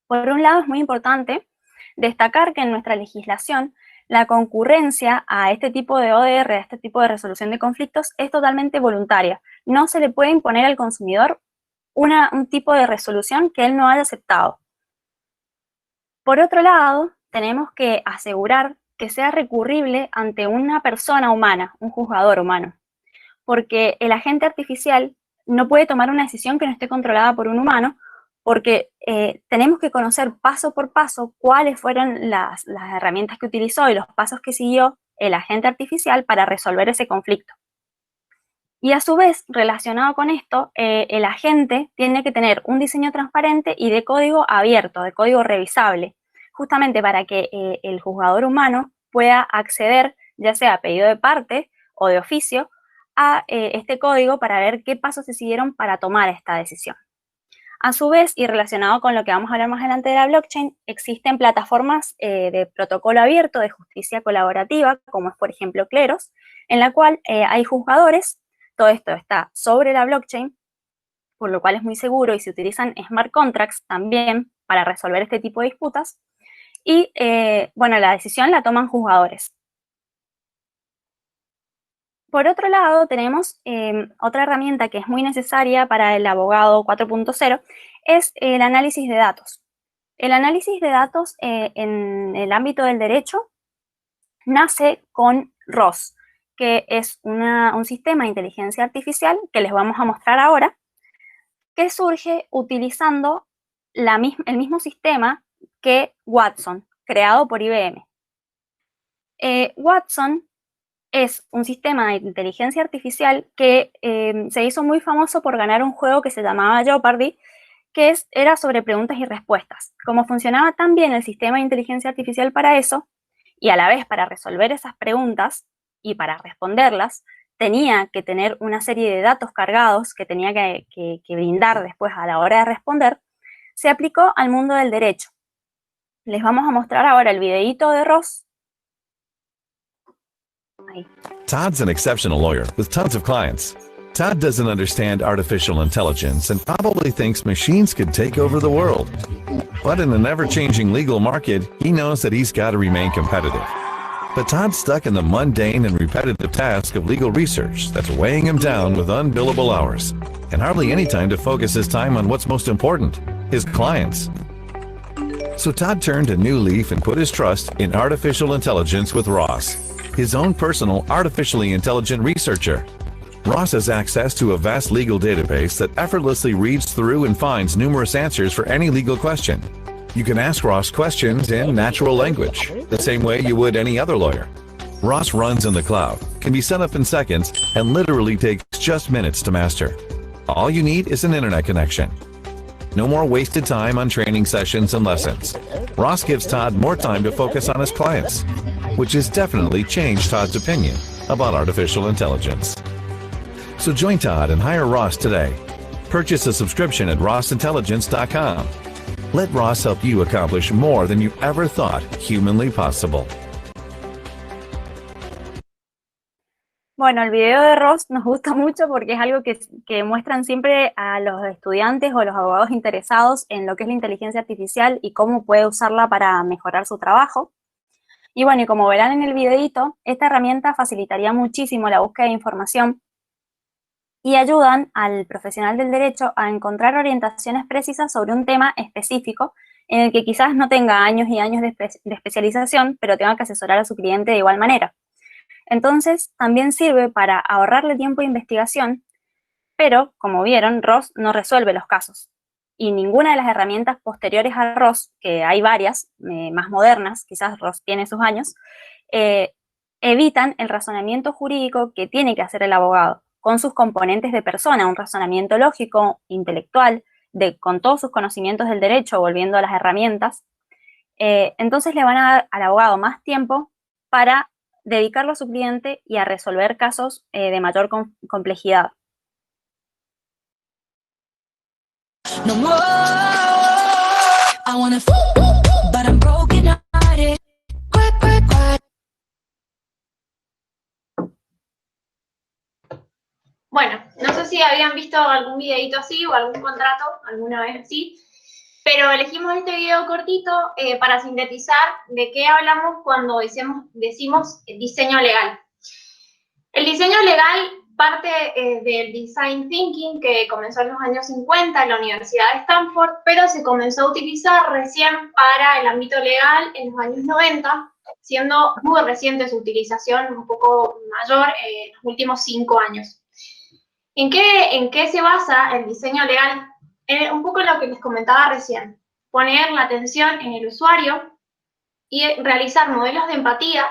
Por un lado, es muy importante destacar que en nuestra legislación la concurrencia a este tipo de ODR, a este tipo de resolución de conflictos, es totalmente voluntaria. No se le puede imponer al consumidor un tipo de resolución que él no haya aceptado. Por otro lado, tenemos que asegurar que sea recurrible ante una persona humana, un juzgador humano, porque el agente artificial no puede tomar una decisión que no esté controlada por un humano, porque tenemos que conocer paso por paso cuáles fueron las herramientas que utilizó y los pasos que siguió el agente artificial para resolver ese conflicto. Y a su vez, relacionado con esto, el agente tiene que tener un diseño transparente y de código abierto, de código revisable, justamente para que el juzgador humano pueda acceder, ya sea a pedido de parte o de oficio, a este código para ver qué pasos se siguieron para tomar esta decisión. A su vez, y relacionado con lo que vamos a hablar más adelante de la blockchain, existen plataformas de protocolo abierto de justicia colaborativa, como es por ejemplo Kleros, en la cual hay juzgadores. Todo esto está sobre la blockchain, por lo cual es muy seguro y se utilizan smart contracts también para resolver este tipo de disputas. Y bueno, la decisión la toman juzgadores. Por otro lado, tenemos otra herramienta que es muy necesaria para el abogado 4.0, es el análisis de datos. El análisis de datos en el ámbito del derecho nace con ROS, que es un sistema de inteligencia artificial que les vamos a mostrar ahora, que surge utilizando el mismo sistema que Watson, creado por IBM. Watson es un sistema de inteligencia artificial que se hizo muy famoso por ganar un juego que se llamaba Jeopardy, que era sobre preguntas y respuestas. Como funcionaba tan bien el sistema de inteligencia artificial para eso, y a la vez para resolver esas preguntas y para responderlas, tenía que tener una serie de datos cargados que tenía que brindar después a la hora de responder, se aplicó al mundo del derecho. Les vamos a mostrar ahora el videíto de Ross. Ahí. Todd's an exceptional lawyer with tons of clients. Todd doesn't understand artificial intelligence and probably thinks machines could take over the world. But in an ever-changing legal market, he knows that he's got to remain competitive. But Todd's stuck in the mundane and repetitive task of legal research that's weighing him down with unbillable hours, and hardly any time to focus his time on what's most important, his clients. So Todd turned a new leaf and put his trust in artificial intelligence with Ross, his own personal artificially intelligent researcher. Ross has access to a vast legal database that effortlessly reads through and finds numerous answers for any legal question. You can ask Ross questions in natural language, the same way you would any other lawyer. Ross runs in the cloud, can be set up in seconds and literally takes just minutes to master. All you need is an internet connection. No more wasted time on training sessions and lessons. Ross gives Todd more time to focus on his clients, which has definitely changed Todd's opinion about artificial intelligence. So join Todd and hire Ross today. Purchase a subscription at rossintelligence.com. Let Ross help you accomplish more than you ever thought humanly possible. Bueno, el video de Ross nos gusta mucho porque es algo que muestran siempre a los estudiantes o los abogados interesados en lo que es la inteligencia artificial y cómo puede usarla para mejorar su trabajo. Y bueno, y como verán en el videito, esta herramienta facilitaría muchísimo la búsqueda de información y ayudan al profesional del derecho a encontrar orientaciones precisas sobre un tema específico en el que quizás no tenga años y años de especialización, pero tenga que asesorar a su cliente de igual manera. Entonces, también sirve para ahorrarle tiempo de investigación, pero, como vieron, Ross no resuelve los casos. Y ninguna de las herramientas posteriores a Ross, que hay varias, más modernas, quizás Ross tiene sus años, evitan el razonamiento jurídico que tiene que hacer el abogado, con sus componentes de persona, un razonamiento lógico, intelectual, con todos sus conocimientos del derecho, volviendo a las herramientas. Entonces le van a dar al abogado más tiempo para dedicarlo a su cliente y a resolver casos de mayor complejidad. No more, I wanna but I'm broken hearted. Bueno, no sé si habían visto algún videito así o algún contrato alguna vez así, pero elegimos este video cortito para sintetizar de qué hablamos cuando decimos diseño legal. El diseño legal parte del design thinking que comenzó en los años 50 en la Universidad de Stanford, pero se comenzó a utilizar recién para el ámbito legal en los años 90, siendo muy reciente su utilización, un poco mayor en los últimos 5 años. ¿En qué se basa el diseño legal? Un poco lo que les comentaba recién, poner la atención en el usuario y realizar modelos de empatía,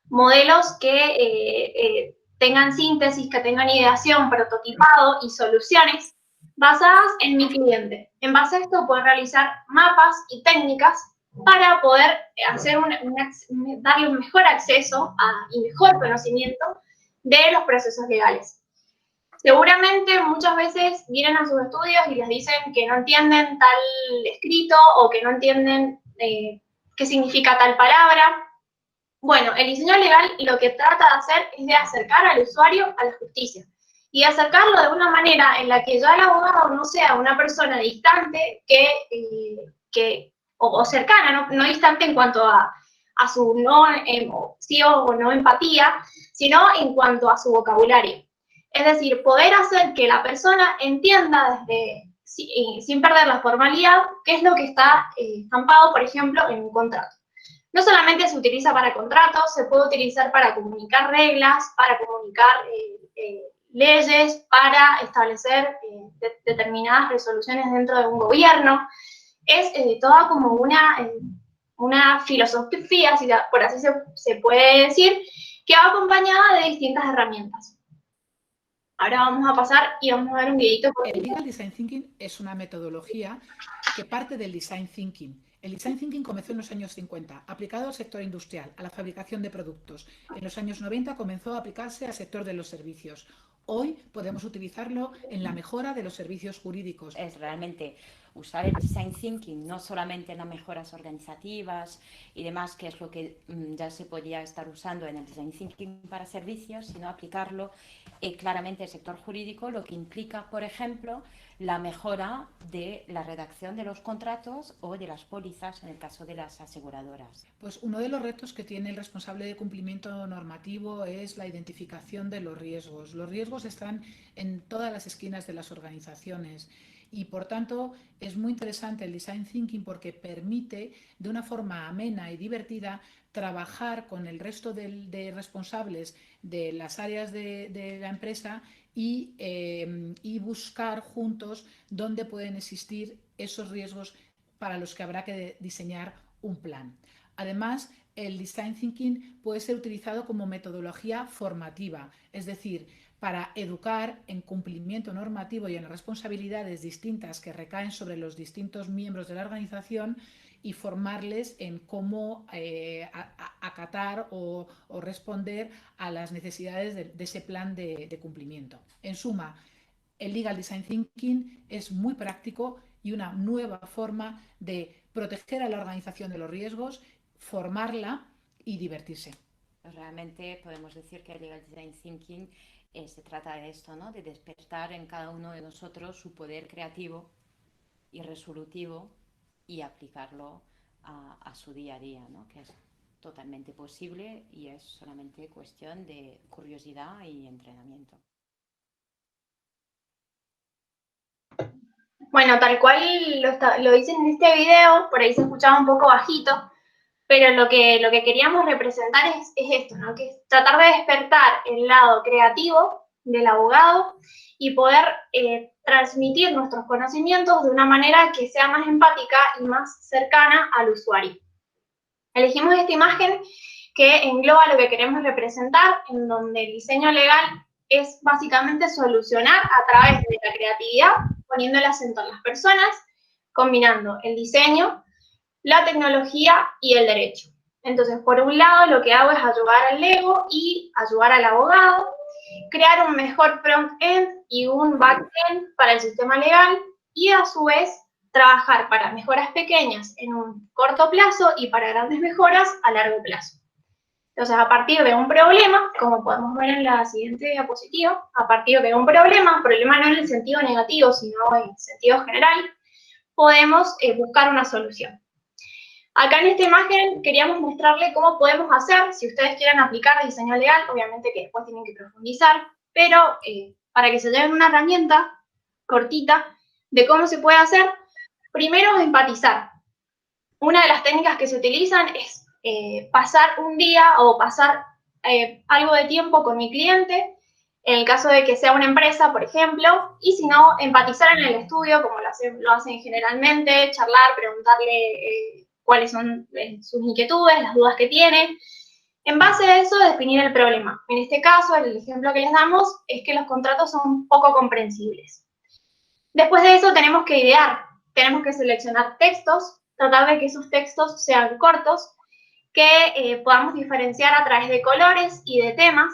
modelos que tengan síntesis, que tengan ideación, prototipado y soluciones basadas en mi cliente. En base a esto, poder realizar mapas y técnicas para poder hacer darle un mejor acceso y mejor conocimiento de los procesos legales. Seguramente muchas veces vienen a sus estudios y les dicen que no entienden tal escrito o que no entienden qué significa tal palabra. Bueno, el diseño legal lo que trata de hacer es de acercar al usuario a la justicia y acercarlo de una manera en la que ya el abogado no sea una persona distante o cercana, no distante en cuanto a su sí o no empatía, sino en cuanto a su vocabulario. Es decir, poder hacer que la persona entienda sin perder la formalidad qué es lo que está estampado, por ejemplo, en un contrato. No solamente se utiliza para contratos, se puede utilizar para comunicar reglas, para comunicar leyes, para establecer determinadas resoluciones dentro de un gobierno. Es toda como una filosofía, por así se puede decir, que va acompañada de distintas herramientas. Ahora vamos a pasar y vamos a ver un videito. El Legal Design Thinking es una metodología que parte del Design Thinking. El Design Thinking comenzó en los años 50, aplicado al sector industrial, a la fabricación de productos. En los años 90 comenzó a aplicarse al sector de los servicios. Hoy podemos utilizarlo en la mejora de los servicios jurídicos. Es realmente usar el Design Thinking no solamente en las mejoras organizativas y demás, que es lo que ya se podía estar usando en el Design Thinking para servicios, sino aplicarlo claramente al sector jurídico, lo que implica, por ejemplo, la mejora de la redacción de los contratos o de las pólizas en el caso de las aseguradoras. Pues uno de los retos que tiene el responsable de cumplimiento normativo es la identificación de los riesgos. Los riesgos están en todas las esquinas de las organizaciones y, por tanto, es muy interesante el Design Thinking porque permite, de una forma amena y divertida, trabajar con el resto de responsables de las áreas de la empresa y buscar juntos dónde pueden existir esos riesgos para los que habrá que diseñar un plan. Además, el Design Thinking puede ser utilizado como metodología formativa, es decir, para educar en cumplimiento normativo y en responsabilidades distintas que recaen sobre los distintos miembros de la organización y formarles en cómo acatar o responder a las necesidades de ese plan de cumplimiento. En suma, el Legal Design Thinking es muy práctico y una nueva forma de proteger a la organización de los riesgos, formarla y divertirse. Realmente podemos decir que el Legal Design Thinking se trata de esto, ¿no? De despertar en cada uno de nosotros su poder creativo y resolutivo y aplicarlo a su día a día, ¿no? Que es totalmente posible y es solamente cuestión de curiosidad y entrenamiento. Bueno, tal cual lo dicen en este video, por ahí se escuchaba un poco bajito, pero lo que queríamos representar es esto, ¿no? Que es tratar de despertar el lado creativo del abogado y poder transmitir nuestros conocimientos de una manera que sea más empática y más cercana al usuario. Elegimos esta imagen que engloba lo que queremos representar, en donde el diseño legal es básicamente solucionar a través de la creatividad, poniendo el acento en las personas, combinando el diseño, la tecnología y el derecho. Entonces, por un lado, lo que hago es ayudar al Lego y ayudar al abogado, crear un mejor front-end y un back-end para el sistema legal y, a su vez, trabajar para mejoras pequeñas en un corto plazo y para grandes mejoras a largo plazo. Entonces, a partir de un problema, como podemos ver en la siguiente diapositiva, a partir de un problema no en el sentido negativo, sino en el sentido general, podemos buscar una solución. Acá en esta imagen queríamos mostrarle cómo podemos hacer, si ustedes quieren aplicar diseño legal, obviamente que después tienen que profundizar, pero para que se lleven una herramienta cortita de cómo se puede hacer, primero empatizar. Una de las técnicas que se utilizan es pasar un día o pasar algo de tiempo con mi cliente, en el caso de que sea una empresa, por ejemplo, y si no, empatizar en el estudio, como lo hacen generalmente, charlar, preguntarle cuáles son sus inquietudes, las dudas que tiene. En base a eso, definir el problema. En este caso, el ejemplo que les damos es que los contratos son poco comprensibles. Después de eso, tenemos que idear, tenemos que seleccionar textos, tratar de que esos textos sean cortos, que podamos diferenciar a través de colores y de temas.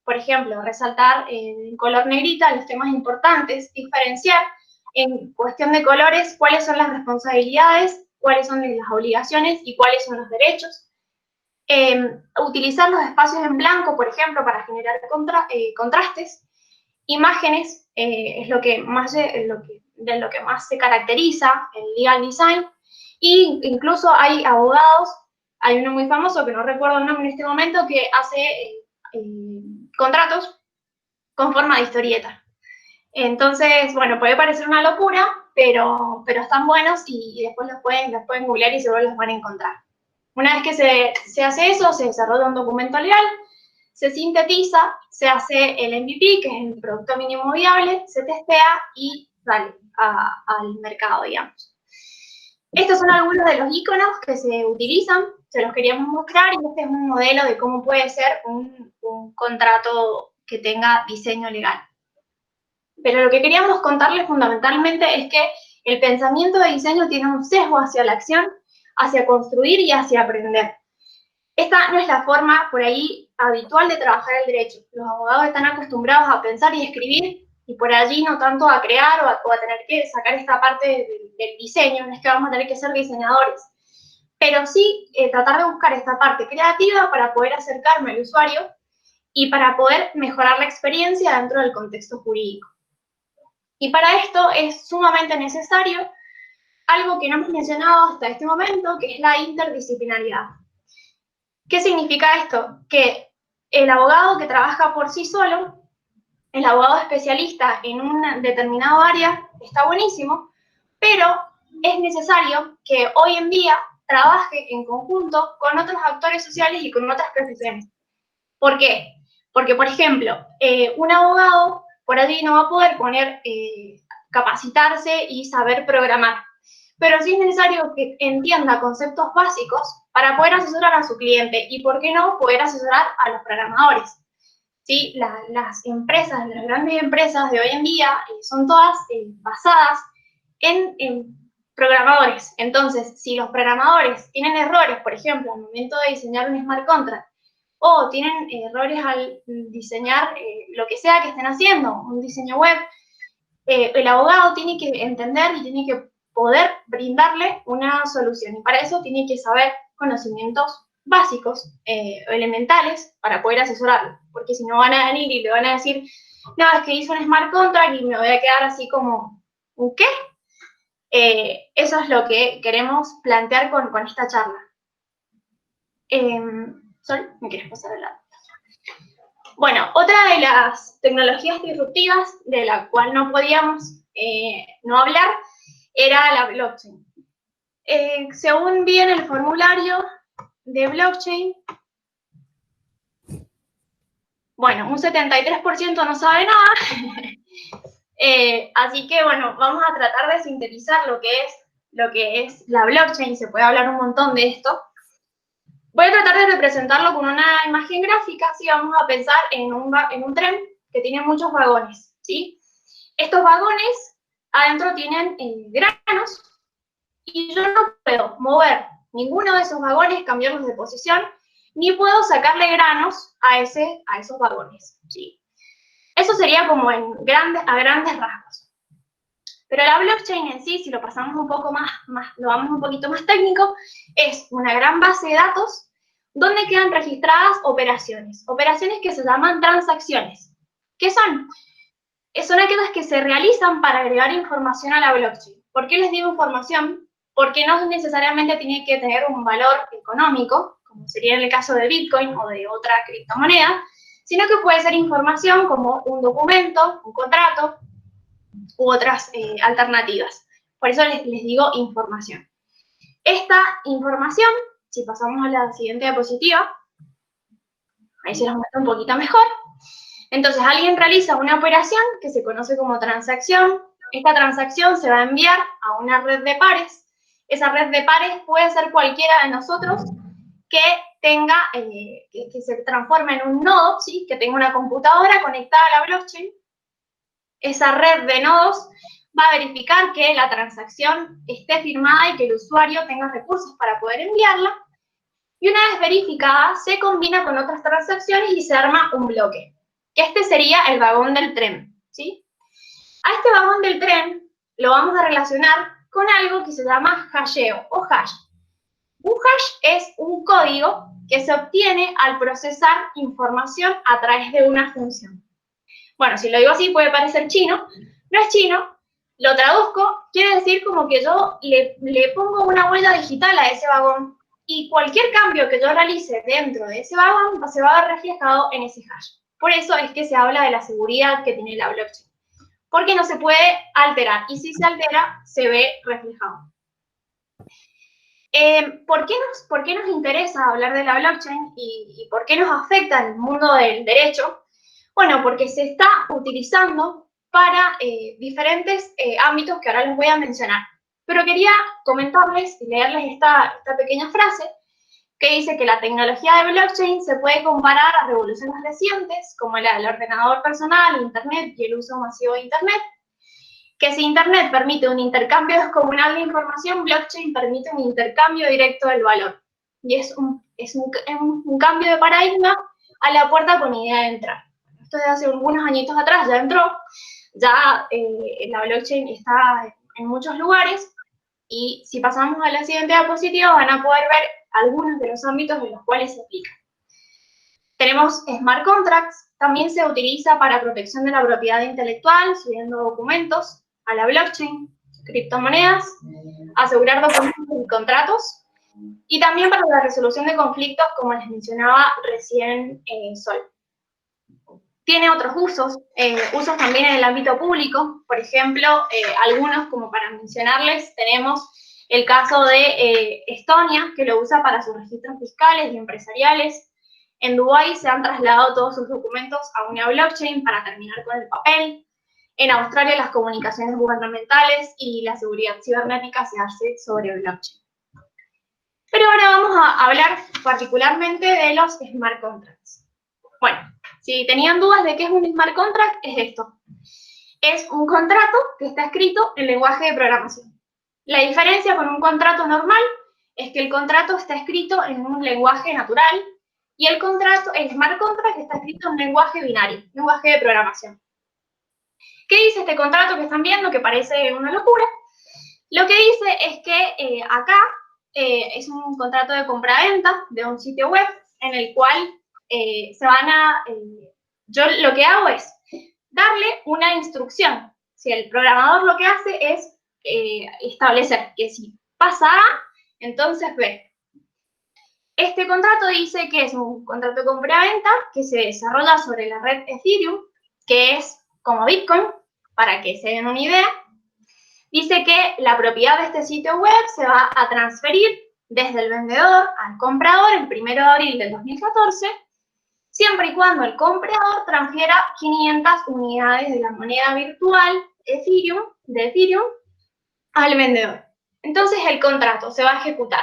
Por ejemplo, resaltar en color negrita los temas importantes, diferenciar en cuestión de colores cuáles son las responsabilidades, cuáles son las obligaciones y cuáles son los derechos. Utilizar los espacios en blanco, por ejemplo, para generar contrastes. Imágenes es lo que más se caracteriza en Legal Design. Y incluso hay abogados, hay uno muy famoso, que no recuerdo el nombre en este momento, que hace contratos con forma de historieta. Entonces, bueno, puede parecer una locura, pero están buenos y después los pueden googlear y seguro los van a encontrar. Una vez que se hace eso, se desarrolla un documento legal, se sintetiza, se hace el MVP, que es el producto mínimo viable, se testea y sale al mercado, digamos. Estos son algunos de los iconos que se utilizan, se los queríamos mostrar, y este es un modelo de cómo puede ser un contrato que tenga diseño legal. Pero lo que queríamos contarles fundamentalmente es que el pensamiento de diseño tiene un sesgo hacia la acción, hacia construir y hacia aprender. Esta no es la forma, por ahí, habitual de trabajar el derecho. Los abogados están acostumbrados a pensar y escribir, y por allí no tanto a crear o a tener que sacar esta parte del diseño, no es que vamos a tener que ser diseñadores, pero sí tratar de buscar esta parte creativa para poder acercarme al usuario y para poder mejorar la experiencia dentro del contexto jurídico. Y para esto es sumamente necesario algo que no hemos mencionado hasta este momento, que es la interdisciplinaridad. ¿Qué significa esto? Que el abogado que trabaja por sí solo, el abogado especialista en un determinado área, está buenísimo, pero es necesario que hoy en día trabaje en conjunto con otros actores sociales y con otras profesiones. ¿Por qué? Porque, por ejemplo, un abogado por allí no va a poder capacitarse y saber programar, pero sí es necesario que entienda conceptos básicos para poder asesorar a su cliente y, ¿por qué no?, poder asesorar a los programadores. ¿Sí? Las empresas, las grandes empresas de hoy en día son todas basadas en programadores. Entonces, si los programadores tienen errores, por ejemplo, al momento de diseñar un smart contract, o tienen errores al diseñar lo que sea que estén haciendo, un diseño web, el abogado tiene que entender y tiene que poder brindarle una solución. Y para eso tiene que saber conocimientos básicos, elementales, para poder asesorarlo. Porque si no van a venir y le van a decir, no, es que hice un smart contract y me voy a quedar así como, ¿un qué? Eso es lo que queremos plantear con esta charla. Sol, ¿me quieres pasar al lado? Bueno, otra de las tecnologías disruptivas de la cual no podíamos no hablar era la blockchain. Según vi en el formulario de blockchain, bueno, un 73% no sabe nada, así que bueno, vamos a tratar de sintetizar lo que es la blockchain. Se puede hablar un montón de esto. Voy a tratar de representarlo con una imagen gráfica. Si vamos a pensar en un tren que tiene muchos vagones, ¿sí? Estos vagones adentro tienen granos y yo no puedo mover ninguno de esos vagones, cambiarlos de posición, ni puedo sacarle granos a esos vagones, ¿sí? Eso sería como a grandes rasgos. Pero la blockchain en sí, si lo pasamos un poco lo vamos un poquito más técnico, es una gran base de datos donde quedan registradas operaciones que se llaman transacciones. ¿Qué son? Son aquellas que se realizan para agregar información a la blockchain. ¿Por qué les digo información? Porque no necesariamente tiene que tener un valor económico, como sería en el caso de Bitcoin o de otra criptomoneda, sino que puede ser información como un documento, un contrato u otras alternativas. Por eso les digo información. Esta información, si pasamos a la siguiente diapositiva, ahí se los muestro un poquito mejor. Entonces, alguien realiza una operación que se conoce como transacción. Esta transacción se va a enviar a una red de pares. Esa red de pares puede ser cualquiera de nosotros que tenga, que se transforme en un nodo, ¿sí? Que tenga una computadora conectada a la blockchain. Esa red de nodos va a verificar que la transacción esté firmada y que el usuario tenga recursos para poder enviarla. Y una vez verificada, se combina con otras transacciones y se arma un bloque. Que este sería el vagón del tren, ¿sí? A este vagón del tren lo vamos a relacionar con algo que se llama hasheo o hash. Un hash es un código que se obtiene al procesar información a través de una función. Bueno, si lo digo así puede parecer chino, no es chino, lo traduzco, quiere decir como que yo le pongo una huella digital a ese vagón y cualquier cambio que yo realice dentro de ese vagón se va a ver reflejado en ese hash. Por eso es que se habla de la seguridad que tiene la blockchain, porque no se puede alterar, y si se altera, se ve reflejado. ¿Por qué nos interesa hablar de la blockchain y por qué nos afecta en el mundo del derecho? Bueno, porque se está utilizando para diferentes ámbitos que ahora les voy a mencionar. Pero quería comentarles y leerles esta pequeña frase que dice que la tecnología de blockchain se puede comparar a revoluciones recientes, como la del ordenador personal, Internet y el uso masivo de Internet. Que si Internet permite un intercambio descomunal de información, blockchain permite un intercambio directo del valor. Y es un cambio de paradigma a la puerta con idea de entrar. Esto desde hace algunos añitos atrás ya entró, ya la blockchain está en muchos lugares, y si pasamos a la siguiente diapositiva van a poder ver algunos de los ámbitos en los cuales se aplica. Tenemos smart contracts, también se utiliza para protección de la propiedad intelectual, subiendo documentos a la blockchain, criptomonedas, asegurar documentos y contratos, y también para la resolución de conflictos, como les mencionaba recién Sol. Tiene otros usos también en el ámbito público, por ejemplo, algunos como para mencionarles, tenemos el caso de Estonia, que lo usa para sus registros fiscales y empresariales. En Dubái se han trasladado todos sus documentos a una blockchain para terminar con el papel. En Australia las comunicaciones gubernamentales y la seguridad cibernética se hace sobre blockchain. Pero ahora vamos a hablar particularmente de los smart contracts. Bueno, si tenían dudas de qué es un smart contract, es esto. Es un contrato que está escrito en lenguaje de programación. La diferencia con un contrato normal es que el contrato está escrito en un lenguaje natural y el smart contract está escrito en un lenguaje binario, lenguaje de programación. ¿Qué dice este contrato que están viendo, que parece una locura? Lo que dice es que acá es un contrato de compra-venta de un sitio web en el cual yo lo que hago es darle una instrucción. Si el programador lo que hace es establecer que si pasa A, entonces B. Este contrato dice que es un contrato de compra-venta que se desarrolla sobre la red Ethereum, que es como Bitcoin, para que se den una idea. Dice que la propiedad de este sitio web se va a transferir desde el vendedor al comprador el 1 de abril del 2014, siempre y cuando el comprador transfiera 500 unidades de la moneda virtual de Ethereum al vendedor. Entonces el contrato se va a ejecutar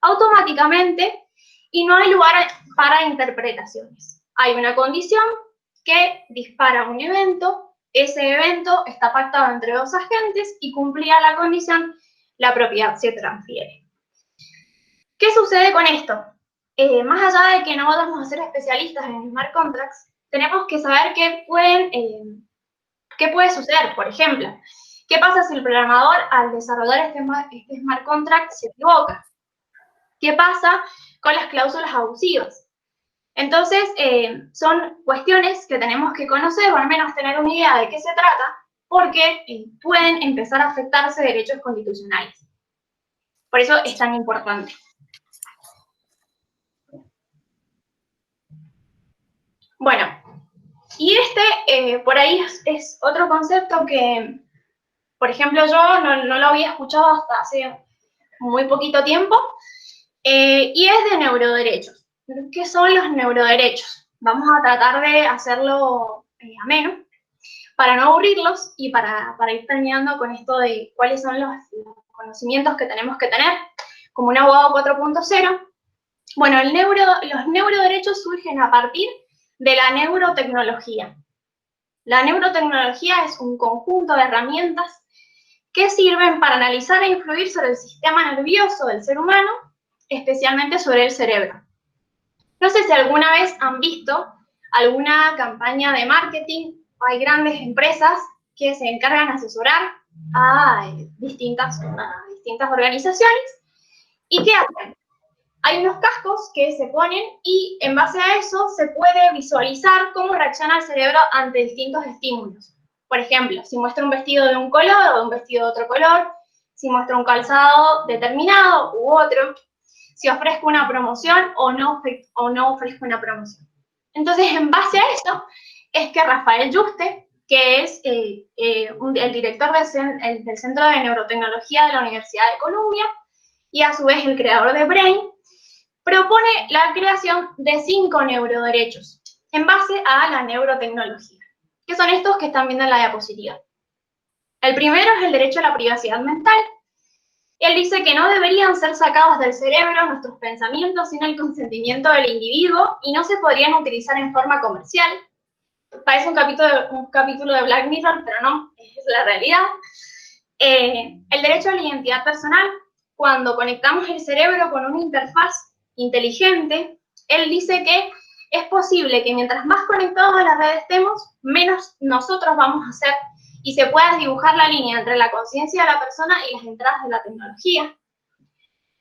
automáticamente y no hay lugar para interpretaciones. Hay una condición que dispara un evento. Ese evento está pactado entre dos agentes y cumplida la condición, la propiedad se transfiere. ¿Qué sucede con esto? Más allá de que no vamos a ser especialistas en smart contracts, tenemos que saber qué puede suceder. Por ejemplo, ¿qué pasa si el programador al desarrollar este smart contract se equivoca? ¿Qué pasa con las cláusulas abusivas? Entonces, son cuestiones que tenemos que conocer o al menos tener una idea de qué se trata, porque pueden empezar a afectarse derechos constitucionales. Por eso es tan importante. Bueno, y por ahí es otro concepto que, por ejemplo, yo no lo había escuchado hasta hace muy poquito tiempo, y es de neuroderechos. ¿Qué son los neuroderechos? Vamos a tratar de hacerlo ameno, para no aburrirlos y para ir terminando con esto de cuáles son los conocimientos que tenemos que tener como un abogado 4.0. Bueno, los neuroderechos surgen a partir de la neurotecnología. La neurotecnología es un conjunto de herramientas que sirven para analizar e influir sobre el sistema nervioso del ser humano, especialmente sobre el cerebro. No sé si alguna vez han visto alguna campaña de marketing. Hay grandes empresas que se encargan de asesorar a distintas organizaciones. ¿Y qué hacen? Hay unos cascos que se ponen y en base a eso se puede visualizar cómo reacciona el cerebro ante distintos estímulos. Por ejemplo, si muestra un vestido de un color o un vestido de otro color, si muestra un calzado determinado u otro, si ofrezco una promoción o no ofrezco una promoción. Entonces, en base a eso, es que Rafael Yuste, que es el director del Centro de Neurotecnología de la Universidad de Columbia, y a su vez el creador de Brain, propone la creación de 5 neuroderechos en base a la neurotecnología, que son estos que están viendo en la diapositiva. El primero es el derecho a la privacidad mental. Él dice que no deberían ser sacados del cerebro nuestros pensamientos sin el consentimiento del individuo y no se podrían utilizar en forma comercial. Parece un capítulo de Black Mirror, pero no, es la realidad. El derecho a la identidad personal. Cuando conectamos el cerebro con una interfaz inteligente, él dice que es posible que mientras más conectados a la red estemos, menos nosotros vamos a ser y se pueda dibujar la línea entre la conciencia de la persona y las entradas de la tecnología.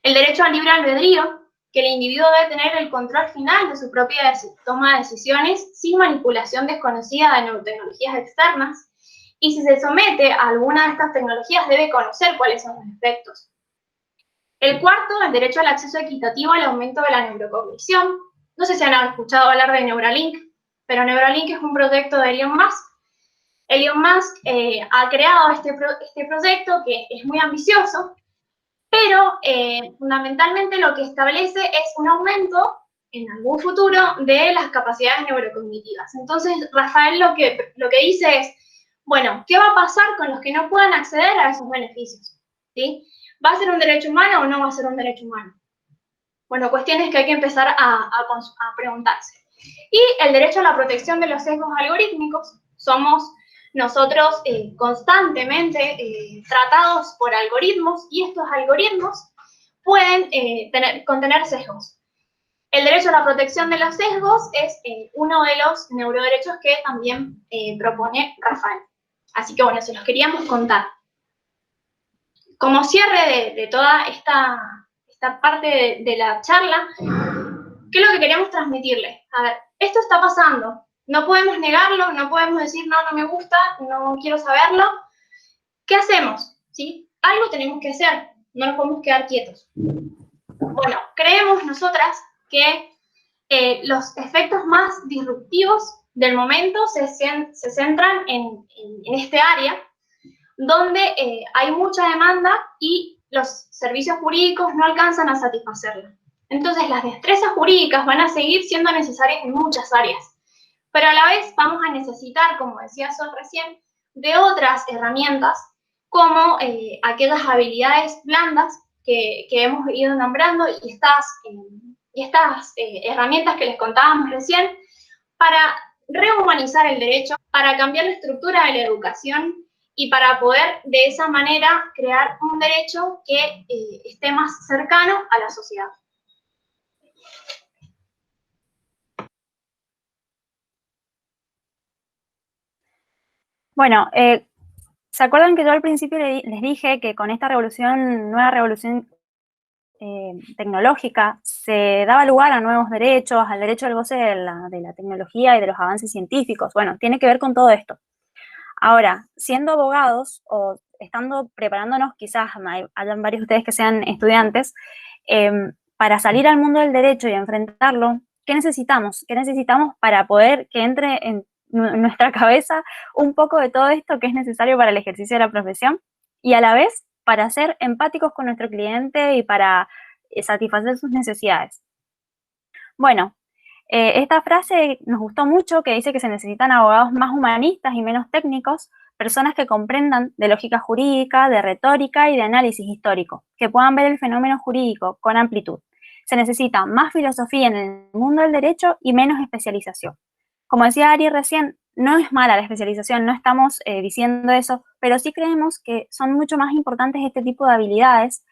El derecho al libre albedrío, que el individuo debe tener el control final de su propia toma de decisiones sin manipulación desconocida de neurotecnologías externas, y si se somete a alguna de estas tecnologías debe conocer cuáles son los efectos. El cuarto, el derecho al acceso equitativo al aumento de la neurocognición. No sé si han escuchado hablar de Neuralink, pero Neuralink es un proyecto de Elon Musk. Elon Musk ha creado este proyecto que es muy ambicioso, pero fundamentalmente lo que establece es un aumento en algún futuro de las capacidades neurocognitivas. Entonces, Rafael lo que dice es, Bueno, ¿qué va a pasar con los que no puedan acceder a esos beneficios? ¿Sí? ¿Va a ser un derecho humano o no va a ser un derecho humano? Bueno, cuestiones que hay que empezar a preguntarse. Y el derecho a la protección de los sesgos algorítmicos. Somos nosotros constantemente tratados por algoritmos y estos algoritmos pueden contener sesgos. El derecho a la protección de los sesgos es uno de los neuroderechos que también propone Rafael. Así que bueno, se los queríamos contar. Como cierre de toda esta parte de la charla, ¿qué es lo que queremos transmitirles? A ver, esto está pasando, no podemos negarlo, no podemos decir, no, no me gusta, no quiero saberlo. ¿Qué hacemos? ¿Sí? Algo tenemos que hacer, no nos podemos quedar quietos. Bueno, creemos nosotras que los efectos más disruptivos del momento se centran en este área, donde hay mucha demanda y los servicios jurídicos no alcanzan a satisfacerla. Entonces, las destrezas jurídicas van a seguir siendo necesarias en muchas áreas, pero a la vez vamos a necesitar, como decía Sol recién, de otras herramientas, como aquellas habilidades blandas que hemos ido nombrando y estas herramientas que les contábamos recién, para rehumanizar el derecho, para cambiar la estructura de la educación y para poder de esa manera crear un derecho que esté más cercano a la sociedad. Bueno, ¿se acuerdan que yo al principio les dije que con esta nueva revolución tecnológica, se daba lugar a nuevos derechos, al derecho al goce de la tecnología y de los avances científicos? Bueno, tiene que ver con todo esto. Ahora, siendo abogados o estando preparándonos, quizás hayan varios de ustedes que sean estudiantes, para salir al mundo del derecho y enfrentarlo, ¿qué necesitamos? ¿Qué necesitamos para poder que entre en nuestra cabeza un poco de todo esto que es necesario para el ejercicio de la profesión? Y a la vez, para ser empáticos con nuestro cliente y para satisfacer sus necesidades. Bueno, esta frase nos gustó mucho, que dice que se necesitan abogados más humanistas y menos técnicos, personas que comprendan de lógica jurídica, de retórica y de análisis histórico, que puedan ver el fenómeno jurídico con amplitud. Se necesita más filosofía en el mundo del derecho y menos especialización. Como decía Ari recién, no es mala la especialización, no estamos diciendo eso, pero sí creemos que son mucho más importantes este tipo de habilidades,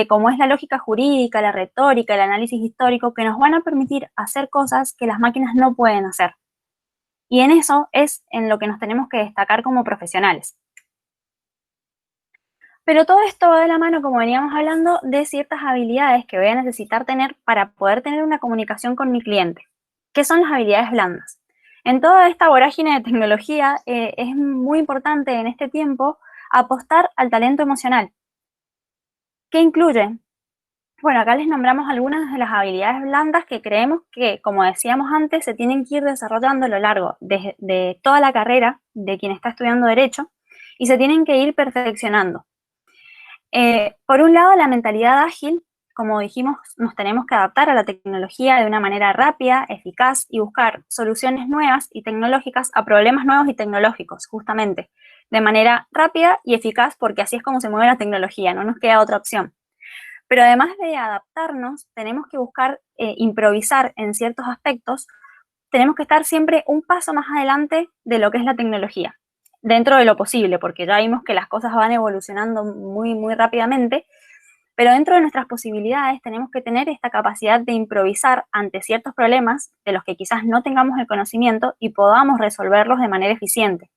como es la lógica jurídica, la retórica, el análisis histórico, que nos van a permitir hacer cosas que las máquinas no pueden hacer. Y en eso es en lo que nos tenemos que destacar como profesionales. Pero todo esto va de la mano, como veníamos hablando, de ciertas habilidades que voy a necesitar tener para poder tener una comunicación con mi cliente. ¿Qué son las habilidades blandas? En toda esta vorágine de tecnología es muy importante en este tiempo apostar al talento emocional. ¿Qué incluye? Bueno, acá les nombramos algunas de las habilidades blandas que creemos que, como decíamos antes, se tienen que ir desarrollando a lo largo de toda la carrera de quien está estudiando Derecho y se tienen que ir perfeccionando. Por un lado, la mentalidad ágil. Como dijimos, nos tenemos que adaptar a la tecnología de una manera rápida, eficaz y buscar soluciones nuevas y tecnológicas a problemas nuevos y tecnológicos, justamente, de manera rápida y eficaz, porque así es como se mueve la tecnología, no nos queda otra opción. Pero además de adaptarnos, tenemos que buscar improvisar en ciertos aspectos, tenemos que estar siempre un paso más adelante de lo que es la tecnología, dentro de lo posible, porque ya vimos que las cosas van evolucionando muy, muy rápidamente, pero dentro de nuestras posibilidades tenemos que tener esta capacidad de improvisar ante ciertos problemas de los que quizás no tengamos el conocimiento y podamos resolverlos de manera eficiente.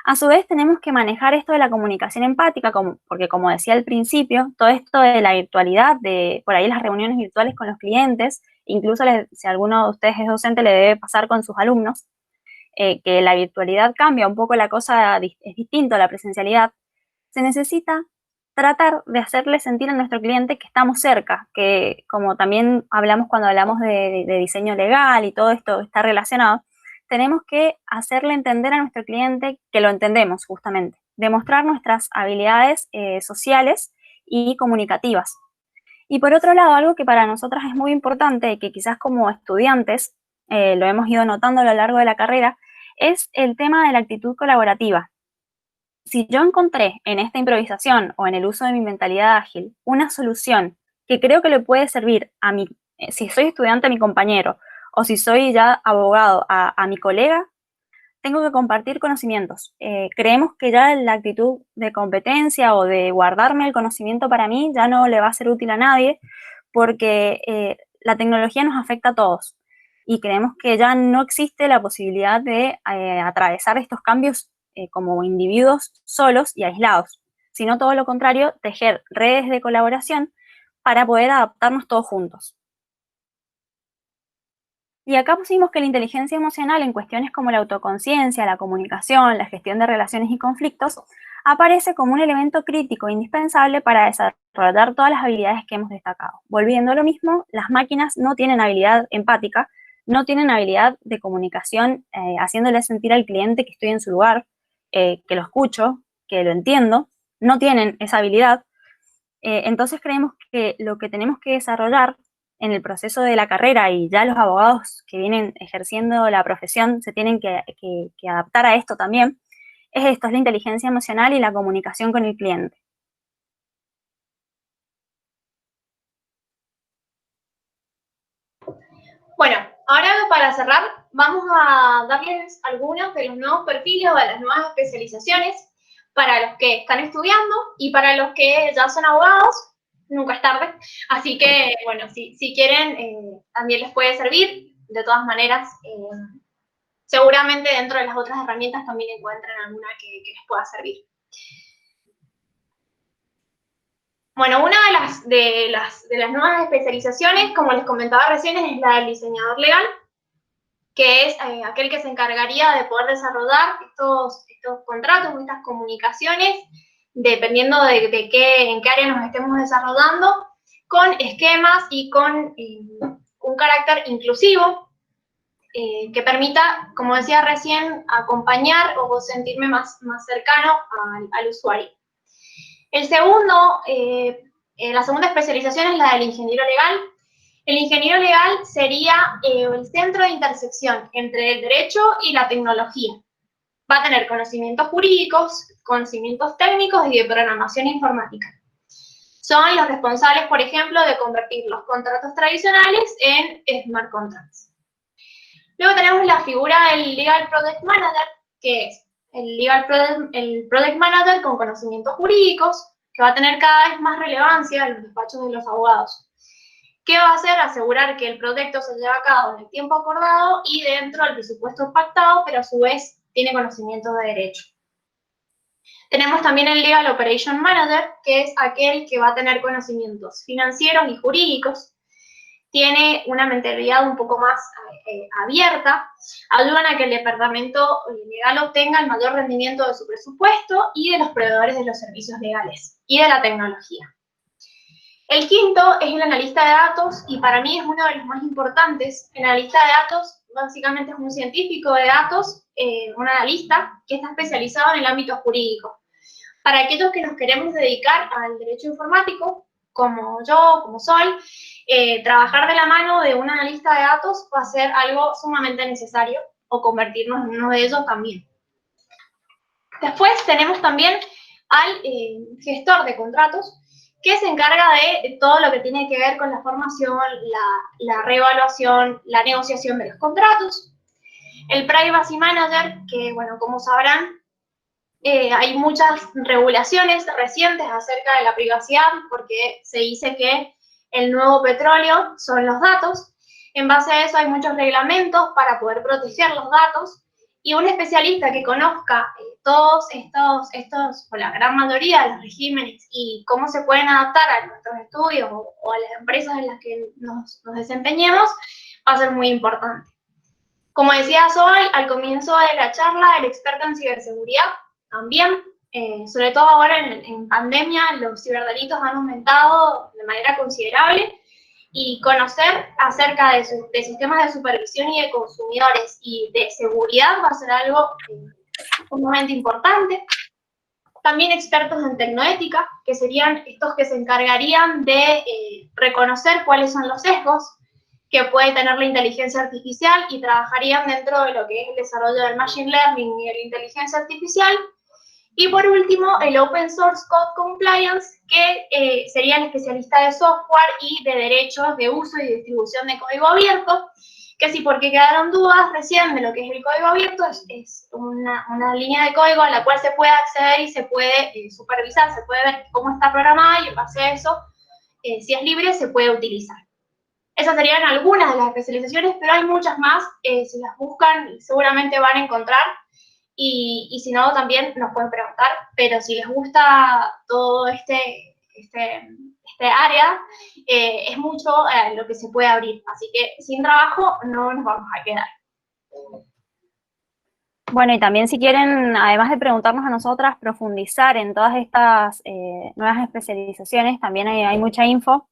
A su vez, tenemos que manejar esto de la comunicación empática, porque como decía al principio, todo esto de la virtualidad, de por ahí las reuniones virtuales con los clientes, incluso si alguno de ustedes es docente, le debe pasar con sus alumnos, que la virtualidad cambia un poco la cosa, es distinto a la presencialidad. Se necesita tratar de hacerle sentir a nuestro cliente que estamos cerca, que como también hablamos cuando hablamos de diseño legal y todo esto está relacionado, tenemos que hacerle entender a nuestro cliente que lo entendemos justamente, demostrar nuestras habilidades sociales y comunicativas. Y por otro lado, algo que para nosotras es muy importante, que quizás como estudiantes, lo hemos ido notando a lo largo de la carrera, es el tema de la actitud colaborativa. Si yo encontré en esta improvisación o en el uso de mi mentalidad ágil una solución que creo que le puede servir a mi, si soy estudiante, a mi compañero, o si soy ya abogado, a mi colega, tengo que compartir conocimientos. Creemos que ya la actitud de competencia o de guardarme el conocimiento para mí ya no le va a ser útil a nadie, porque la tecnología nos afecta a todos y creemos que ya no existe la posibilidad de atravesar estos cambios como individuos solos y aislados, sino todo lo contrario, tejer redes de colaboración para poder adaptarnos todos juntos. Y acá pusimos que la inteligencia emocional en cuestiones como la autoconciencia, la comunicación, la gestión de relaciones y conflictos, aparece como un elemento crítico e indispensable para desarrollar todas las habilidades que hemos destacado. Volviendo a lo mismo, las máquinas no tienen habilidad empática, no tienen habilidad de comunicación, haciéndole sentir al cliente que estoy en su lugar, que lo escucho, que lo entiendo, no tienen esa habilidad. Entonces creemos que lo que tenemos que desarrollar en el proceso de la carrera, y ya los abogados que vienen ejerciendo la profesión se tienen que adaptar a esto también, es la inteligencia emocional y la comunicación con el cliente. Bueno, ahora para cerrar, vamos a darles algunos de los nuevos perfiles o de las nuevas especializaciones para los que están estudiando y para los que ya son abogados. Nunca es tarde, así que, bueno, si quieren, también les puede servir. De todas maneras, seguramente dentro de las otras herramientas también encuentran alguna que les pueda servir. Bueno, una de las nuevas especializaciones, como les comentaba recién, es la del diseñador legal, que es aquel que se encargaría de poder desarrollar estos contratos, estas comunicaciones, dependiendo en qué área nos estemos desarrollando, con esquemas y con un carácter inclusivo que permita, como decía recién, acompañar o sentirme más cercano al usuario. La segunda especialización es la del ingeniero legal. El ingeniero legal sería el centro de intersección entre el derecho y la tecnología. Va a tener conocimientos jurídicos, conocimientos técnicos y de programación informática. Son los responsables, por ejemplo, de convertir los contratos tradicionales en smart contracts. Luego tenemos la figura del Legal Project Manager, que es el Project Manager con conocimientos jurídicos, que va a tener cada vez más relevancia en los despachos de los abogados. ¿Qué va a hacer? Asegurar que el proyecto se lleve a cabo en el tiempo acordado y dentro del presupuesto pactado, pero a su vez tiene conocimiento de derecho. Tenemos también el Legal Operation Manager, que es aquel que va a tener conocimientos financieros y jurídicos, tiene una mentalidad un poco más abierta, ayudan a que el departamento legal obtenga el mayor rendimiento de su presupuesto y de los proveedores de los servicios legales y de la tecnología. El quinto es el analista de datos, y para mí es uno de los más importantes. El analista de datos básicamente es un científico de datos, un analista que está especializado en el ámbito jurídico. Para aquellos que nos queremos dedicar al derecho informático, como yo, como soy, trabajar de la mano de un analista de datos va a ser algo sumamente necesario, o convertirnos en uno de ellos también. Después tenemos también al gestor de contratos, que se encarga de todo lo que tiene que ver con la formación, la reevaluación, la negociación de los contratos. El Privacy Manager, que, bueno, como sabrán, hay muchas regulaciones recientes acerca de la privacidad, porque se dice que el nuevo petróleo son los datos. En base a eso hay muchos reglamentos para poder proteger los datos, y un especialista que conozca todos estos, o la gran mayoría de los regímenes y cómo se pueden adaptar a nuestros estudios o a las empresas en las que nos desempeñemos, va a ser muy importante. Como decía Sol al comienzo de la charla, el experto en ciberseguridad también, sobre todo ahora en pandemia, los ciberdelitos han aumentado de manera considerable, y conocer acerca de sistemas de supervisión y de consumidores y de seguridad va a ser algo sumamente importante. También expertos en tecnoética, que serían estos que se encargarían de reconocer cuáles son los sesgos que puede tener la inteligencia artificial, y trabajarían dentro de lo que es el desarrollo del machine learning y de la inteligencia artificial. Y por último, el Open Source Code Compliance, que sería el especialista de software y de derechos de uso y distribución de código abierto, que sí, porque quedaron dudas recién de lo que es el código abierto, es una línea de código a la cual se puede acceder y se puede supervisar, se puede ver cómo está programada y en base a eso, si es libre, se puede utilizar. Esas serían algunas de las especializaciones, pero hay muchas más. Si las buscan, seguramente van a encontrar. Y si no, también nos pueden preguntar. Pero si les gusta todo este área, es mucho lo que se puede abrir. Así que sin trabajo no nos vamos a quedar. Bueno, y también si quieren, además de preguntarnos a nosotras, profundizar en todas estas nuevas especializaciones, también hay mucha info.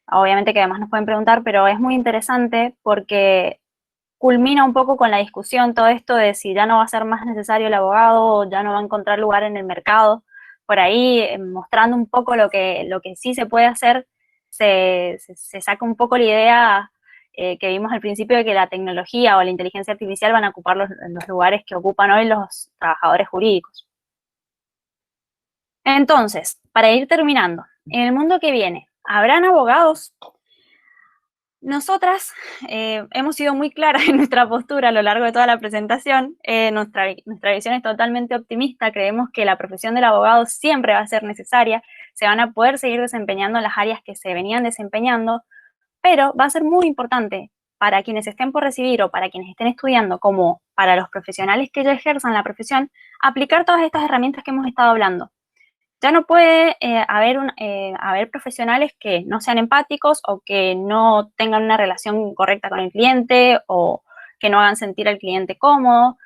Obviamente que además nos pueden preguntar, pero es muy interesante porque culmina un poco con la discusión todo esto de si ya no va a ser más necesario el abogado o ya no va a encontrar lugar en el mercado. Por ahí, mostrando un poco lo que sí se puede hacer, se saca un poco la idea que vimos al principio de que la tecnología o la inteligencia artificial van a ocupar los lugares que ocupan hoy los trabajadores jurídicos. Entonces, para ir terminando, en el mundo que viene, ¿habrán abogados? Nosotras hemos sido muy claras en nuestra postura a lo largo de toda la presentación. Nuestra visión es totalmente optimista. Creemos que la profesión del abogado siempre va a ser necesaria. Se van a poder seguir desempeñando en las áreas que se venían desempeñando, pero va a ser muy importante para quienes estén por recibir o para quienes estén estudiando, como para los profesionales que ya ejerzan la profesión, aplicar todas estas herramientas que hemos estado hablando. Ya no puede haber profesionales que no sean empáticos o que no tengan una relación correcta con el cliente o que no hagan sentir al cliente cómodo.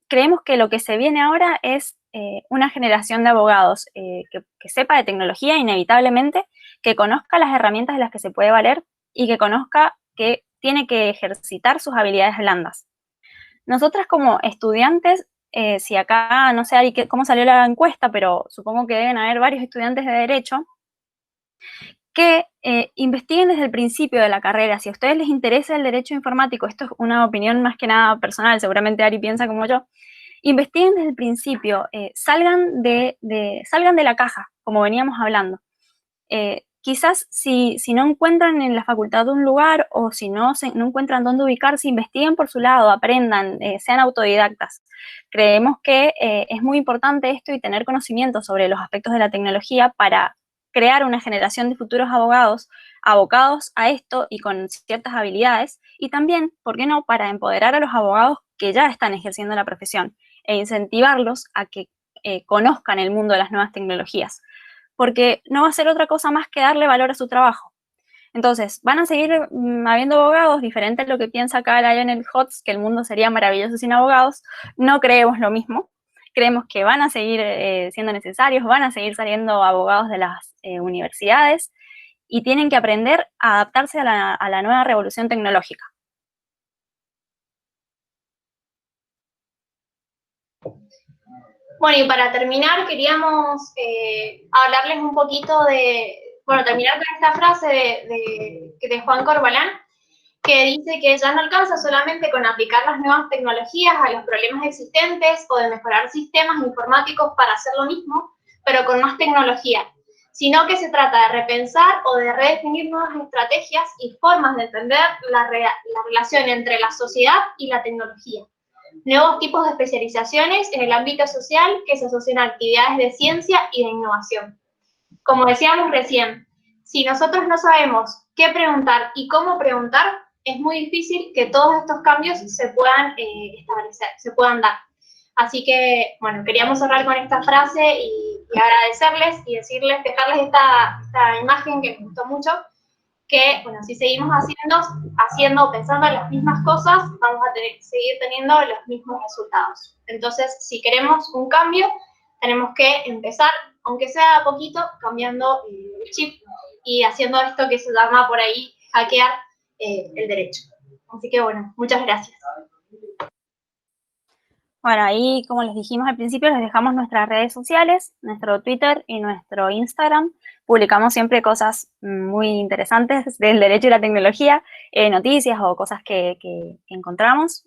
Creemos que lo que se viene ahora es una generación de abogados que sepa de tecnología inevitablemente, que conozca las herramientas de las que se puede valer y que conozca que tiene que ejercitar sus habilidades blandas. Nosotras como estudiantes, si acá, no sé, Ari, cómo salió la encuesta, pero supongo que deben haber varios estudiantes de Derecho que investiguen desde el principio de la carrera. Si a ustedes les interesa el derecho informático, esto es una opinión más que nada personal, seguramente Ari piensa como yo, investiguen desde el principio, salgan de la caja, como veníamos hablando. Quizás si no encuentran en la facultad un lugar o si no encuentran dónde ubicarse, investiguen por su lado, aprendan, sean autodidactas. Creemos que es muy importante esto y tener conocimiento sobre los aspectos de la tecnología para crear una generación de futuros abogados abocados a esto y con ciertas habilidades, y también, ¿por qué no?, para empoderar a los abogados que ya están ejerciendo la profesión e incentivarlos a que conozcan el mundo de las nuevas tecnologías, porque no va a ser otra cosa más que darle valor a su trabajo. Entonces, van a seguir habiendo abogados, diferente a lo que piensa acá Lionel Hotz, que el mundo sería maravilloso sin abogados. No creemos lo mismo. Creemos que van a seguir siendo necesarios, van a seguir saliendo abogados de las universidades y tienen que aprender a adaptarse a la nueva revolución tecnológica. Bueno, y para terminar, queríamos hablarles un poquito terminar con esta frase de Juan Corbalán, que dice que ya no alcanza solamente con aplicar las nuevas tecnologías a los problemas existentes o de mejorar sistemas informáticos para hacer lo mismo, pero con más tecnología, sino que se trata de repensar o de redefinir nuevas estrategias y formas de entender la relación entre la sociedad y la tecnología. Nuevos tipos de especializaciones en el ámbito social que se asocian a actividades de ciencia y de innovación. Como decíamos recién, si nosotros no sabemos qué preguntar y cómo preguntar, es muy difícil que todos estos cambios se puedan establecer, se puedan dar. Así que, bueno, queríamos cerrar con esta frase y agradecerles y dejarles esta imagen que me gustó mucho, que, bueno, si seguimos pensando en las mismas cosas, vamos a seguir teniendo los mismos resultados. Entonces, si queremos un cambio, tenemos que empezar, aunque sea poquito, cambiando el chip y haciendo esto que se llama por ahí hackear el derecho. Así que, bueno, muchas gracias. Bueno, ahí, como les dijimos al principio, les dejamos nuestras redes sociales, nuestro Twitter y nuestro Instagram. Publicamos siempre cosas muy interesantes del derecho y la tecnología, noticias o cosas que encontramos.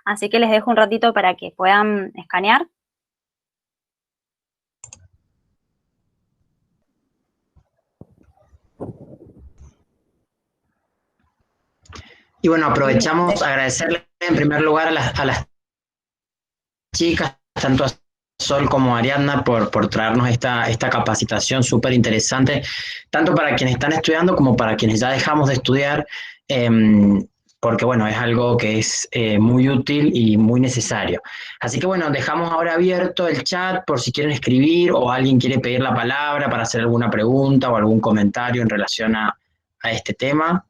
Así que les dejo un ratito para que puedan escanear Y bueno, aprovechamos agradecerle en primer lugar a las chicas, tanto a Sol como a Ariadna, por traernos esta capacitación súper interesante, tanto para quienes están estudiando como para quienes ya dejamos de estudiar, porque bueno, es algo que es muy útil y muy necesario. Así que bueno, dejamos ahora abierto el chat por si quieren escribir o alguien quiere pedir la palabra para hacer alguna pregunta o algún comentario en relación a este tema.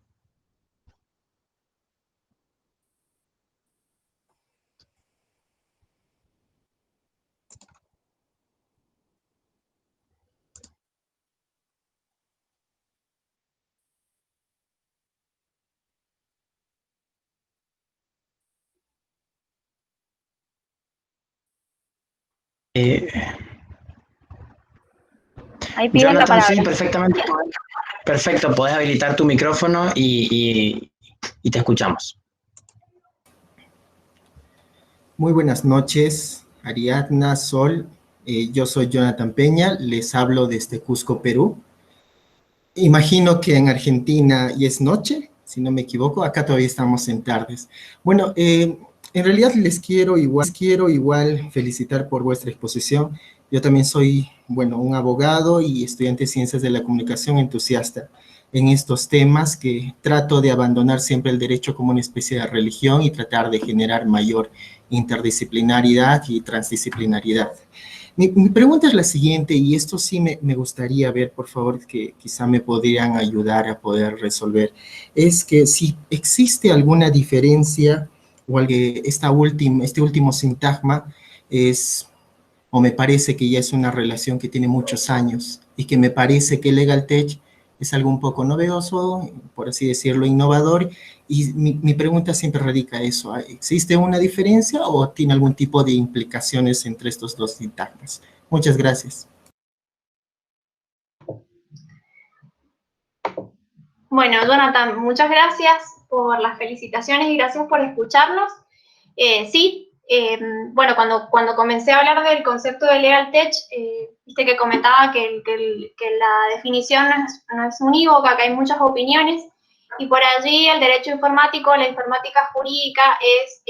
Ahí piden la Jonathan, palabra. sí, perfectamente. Perfecto, podés habilitar tu micrófono y te escuchamos. Muy buenas noches, Ariadna, Sol. Yo soy Jonathan Peña, les hablo desde Cusco, Perú. Imagino que en Argentina ya es noche, si no me equivoco, acá todavía estamos en tardes. Bueno, en realidad les quiero igual felicitar por vuestra exposición. Yo también soy, bueno, un abogado y estudiante de Ciencias de la Comunicación, entusiasta en estos temas, que trato de abandonar siempre el derecho como una especie de religión y tratar de generar mayor interdisciplinaridad y transdisciplinaridad. Mi pregunta es la siguiente, y esto sí me gustaría ver, por favor, que quizá me podrían ayudar a poder resolver, es que si existe alguna diferencia o este último sintagma es, o me parece que ya es una relación que tiene muchos años y que me parece que Legal Tech es algo un poco novedoso, por así decirlo, innovador, y mi pregunta siempre radica eso, ¿existe una diferencia o tiene algún tipo de implicaciones entre estos dos sintagmas? Muchas gracias. Bueno, Jonathan, muchas gracias por las felicitaciones y gracias por escucharnos. Sí, bueno, cuando comencé a hablar del concepto de Legal Tech, viste que comentaba que la definición no es unívoca, que hay muchas opiniones, y por allí el derecho informático, la informática jurídica es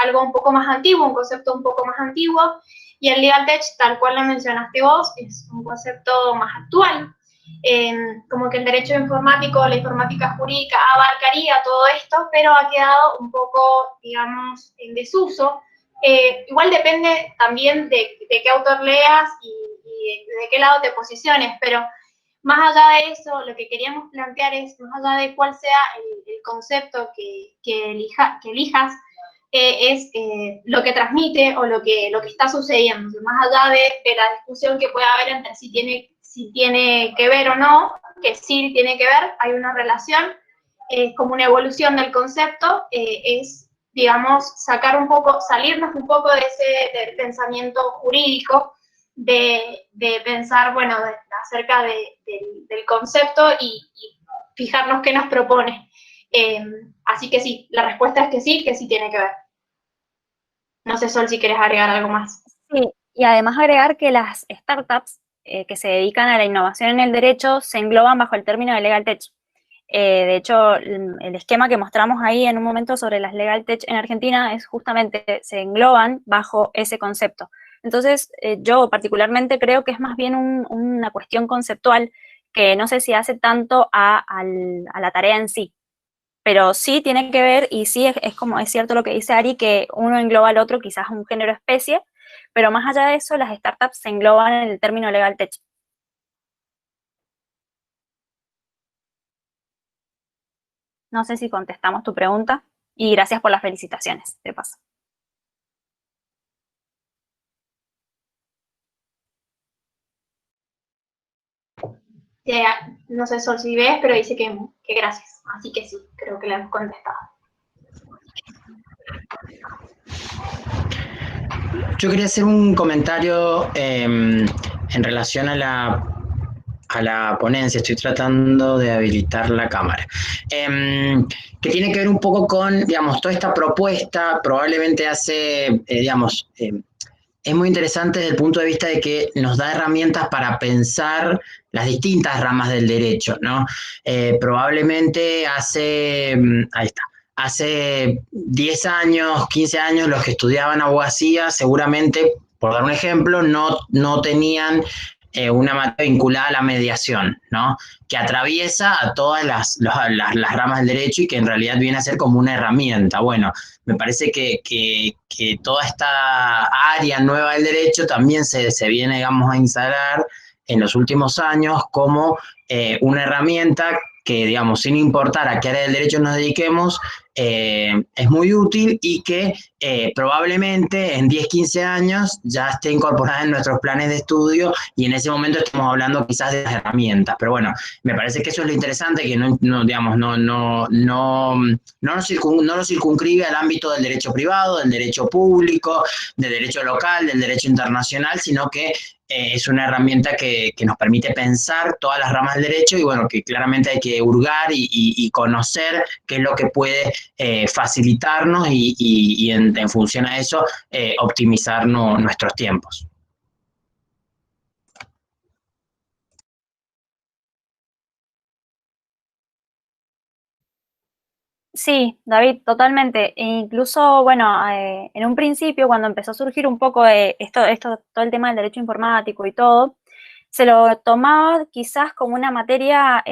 algo un poco más antiguo, un concepto un poco más antiguo, y el Legal Tech, tal cual lo mencionaste vos, es un concepto más actual. Como que el derecho informático, la informática jurídica abarcaría todo esto, pero ha quedado un poco, digamos, en desuso. Igual depende también de qué autor leas y de qué lado te posiciones, pero más allá de eso, lo que queríamos plantear es, más allá de cuál sea el concepto que elijas, es lo que transmite o lo que está sucediendo, más allá de la discusión que pueda haber entre si tiene que ver o no, que sí tiene que ver, hay una relación, como una evolución del concepto, es, digamos, salirnos un poco de del pensamiento jurídico, de pensar, bueno, acerca del concepto y fijarnos qué nos propone. Así que sí, la respuesta es que sí tiene que ver. No sé, Sol, si quieres agregar algo más. Sí, y además agregar que las startups que se dedican a la innovación en el derecho se engloban bajo el término de Legal Tech. De hecho, el esquema que mostramos ahí en un momento sobre las Legal Tech en Argentina es justamente, se engloban bajo ese concepto. Entonces, yo particularmente creo que es más bien una cuestión conceptual que no sé si hace tanto a la tarea en sí, pero sí tiene que ver, y sí es cierto lo que dice Ari, que uno engloba al otro, quizás un género especie, pero más allá de eso, las startups se engloban en el término Legal Tech. No sé si contestamos tu pregunta, y gracias por las felicitaciones, de paso. No sé, Sol, si ves, pero dice que gracias. Así que sí, creo que le hemos contestado. Yo quería hacer un comentario en relación a la ponencia. Estoy tratando de habilitar la cámara. Que tiene que ver un poco con, digamos, toda esta propuesta probablemente es muy interesante desde el punto de vista de que nos da herramientas para pensar las distintas ramas del derecho, ¿no? Probablemente ahí está. hace 10 años, 15 años, los que estudiaban abogacía seguramente, por dar un ejemplo, no tenían una materia vinculada a la mediación, ¿no? Que atraviesa a todas las ramas del derecho y que en realidad viene a ser como una herramienta. Bueno, me parece que toda esta área nueva del derecho también se viene, digamos, a instalar en los últimos años como una herramienta que, digamos, sin importar a qué área del derecho nos dediquemos, es muy útil y que probablemente en 10, 15 años ya esté incorporada en nuestros planes de estudio y en ese momento estamos hablando quizás de las herramientas. Pero bueno, me parece que eso es lo interesante, que no lo circunscribe al ámbito del derecho privado, del derecho público, del derecho local, del derecho internacional, sino que es una herramienta que nos permite pensar todas las ramas del derecho y bueno, que claramente hay que hurgar y conocer qué es lo que puede facilitarnos y en función a eso optimizar nuestros tiempos. Sí, David, totalmente. E incluso, bueno, en un principio, cuando empezó a surgir un poco todo el tema del derecho informático y todo, se lo tomaba quizás como una materia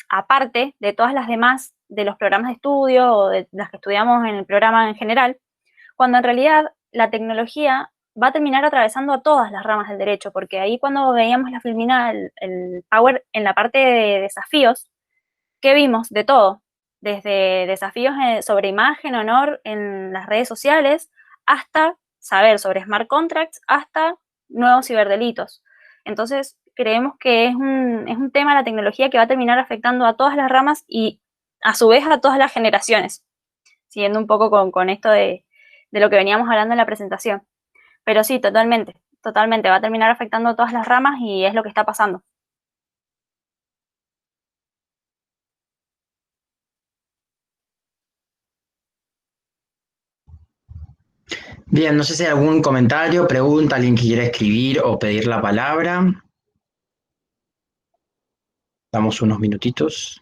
aparte de todas las demás de los programas de estudio o de las que estudiamos en el programa en general, cuando en realidad la tecnología va a terminar atravesando a todas las ramas del derecho, porque ahí cuando veíamos la filmina, el Power en la parte de desafíos, ¿qué vimos? De todo, desde desafíos sobre imagen, honor en las redes sociales, hasta saber sobre smart contracts, hasta nuevos ciberdelitos. Entonces, creemos que es un tema de la tecnología que va a terminar afectando a todas las ramas y a su vez a todas las generaciones, siguiendo un poco con esto de lo que veníamos hablando en la presentación. Pero sí, totalmente, va a terminar afectando a todas las ramas y es lo que está pasando. Bien, no sé si hay algún comentario, pregunta, alguien que quiera escribir o pedir la palabra. Damos unos minutitos.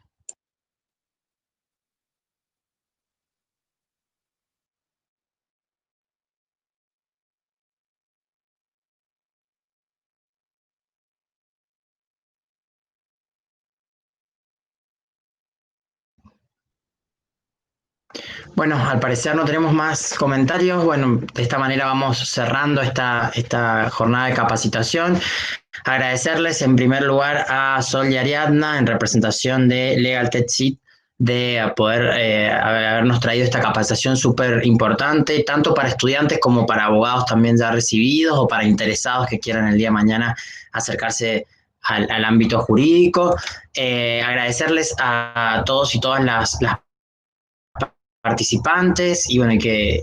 Bueno, al parecer no tenemos más comentarios. Bueno, de esta manera vamos cerrando esta jornada de capacitación. Agradecerles en primer lugar a Sol y Ariadna en representación de Legal Tech Seat de poder habernos traído esta capacitación súper importante, tanto para estudiantes como para abogados también ya recibidos o para interesados que quieran el día de mañana acercarse al ámbito jurídico. Agradecerles a todos y todas las participantes y bueno, que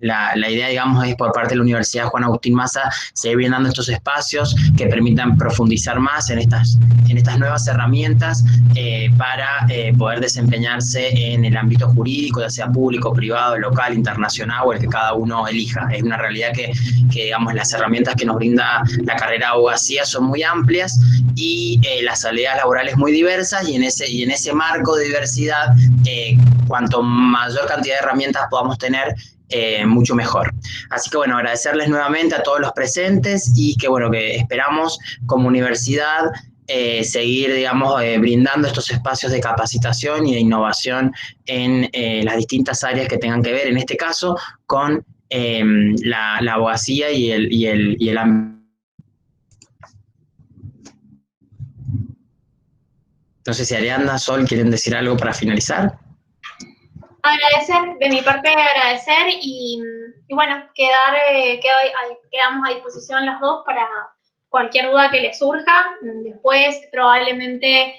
la idea, digamos, es por parte de la Universidad Juan Agustín Maza seguir brindando estos espacios que permitan profundizar más en estas nuevas herramientas para poder desempeñarse en el ámbito jurídico, ya sea público, privado, local, internacional o el que cada uno elija. Es una realidad que digamos, las herramientas que nos brinda la carrera de abogacía son muy amplias y las salidas laborales muy diversas y en ese marco de diversidad cuanto mayor cantidad de herramientas podamos tener, mucho mejor. Así que bueno, agradecerles nuevamente a todos los presentes y que bueno, que esperamos como universidad seguir, digamos, brindando estos espacios de capacitación y de innovación en las distintas áreas que tengan que ver, en este caso, con la abogacía y el ámbito. No sé si Ariadna, Sol, ¿quieren decir algo para finalizar? Agradecer, de mi parte agradecer y bueno, quedamos a disposición las dos para cualquier duda que les surja. Después probablemente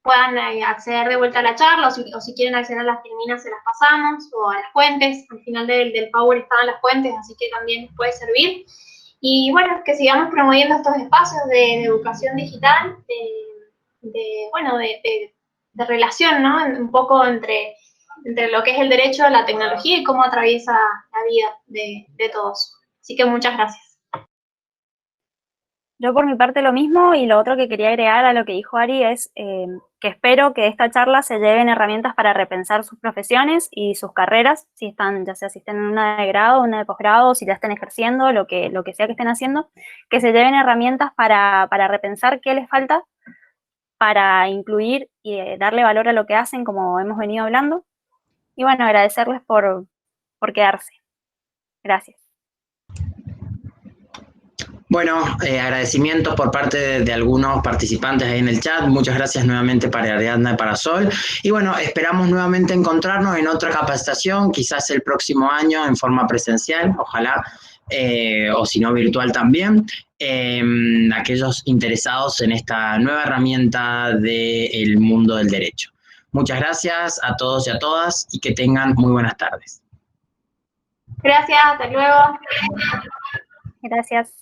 puedan acceder de vuelta a la charla o si quieren acceder a las filminas se las pasamos o a las fuentes. Al final del Power están las fuentes, así que también les puede servir. Y bueno, que sigamos promoviendo estos espacios de educación digital, de relación, ¿no? Un poco entre lo que es el derecho, la tecnología y cómo atraviesa la vida de todos. Así que muchas gracias. Yo por mi parte lo mismo, y lo otro que quería agregar a lo que dijo Ari es que espero que de esta charla se lleven herramientas para repensar sus profesiones y sus carreras, si están, ya sea si están en una de grado, una de posgrado, si ya están ejerciendo, lo que sea que estén haciendo, que se lleven herramientas para repensar qué les falta, para incluir y darle valor a lo que hacen, como hemos venido hablando. Y bueno, agradecerles por quedarse. Gracias. Bueno, agradecimientos por parte de algunos participantes ahí en el chat. Muchas gracias nuevamente para Ariadna y para Sol. Y bueno, esperamos nuevamente encontrarnos en otra capacitación, quizás el próximo año en forma presencial, ojalá, o si no virtual también. Aquellos interesados en esta nueva herramienta del mundo del derecho. Muchas gracias a todos y a todas y que tengan muy buenas tardes. Gracias, hasta luego. Gracias.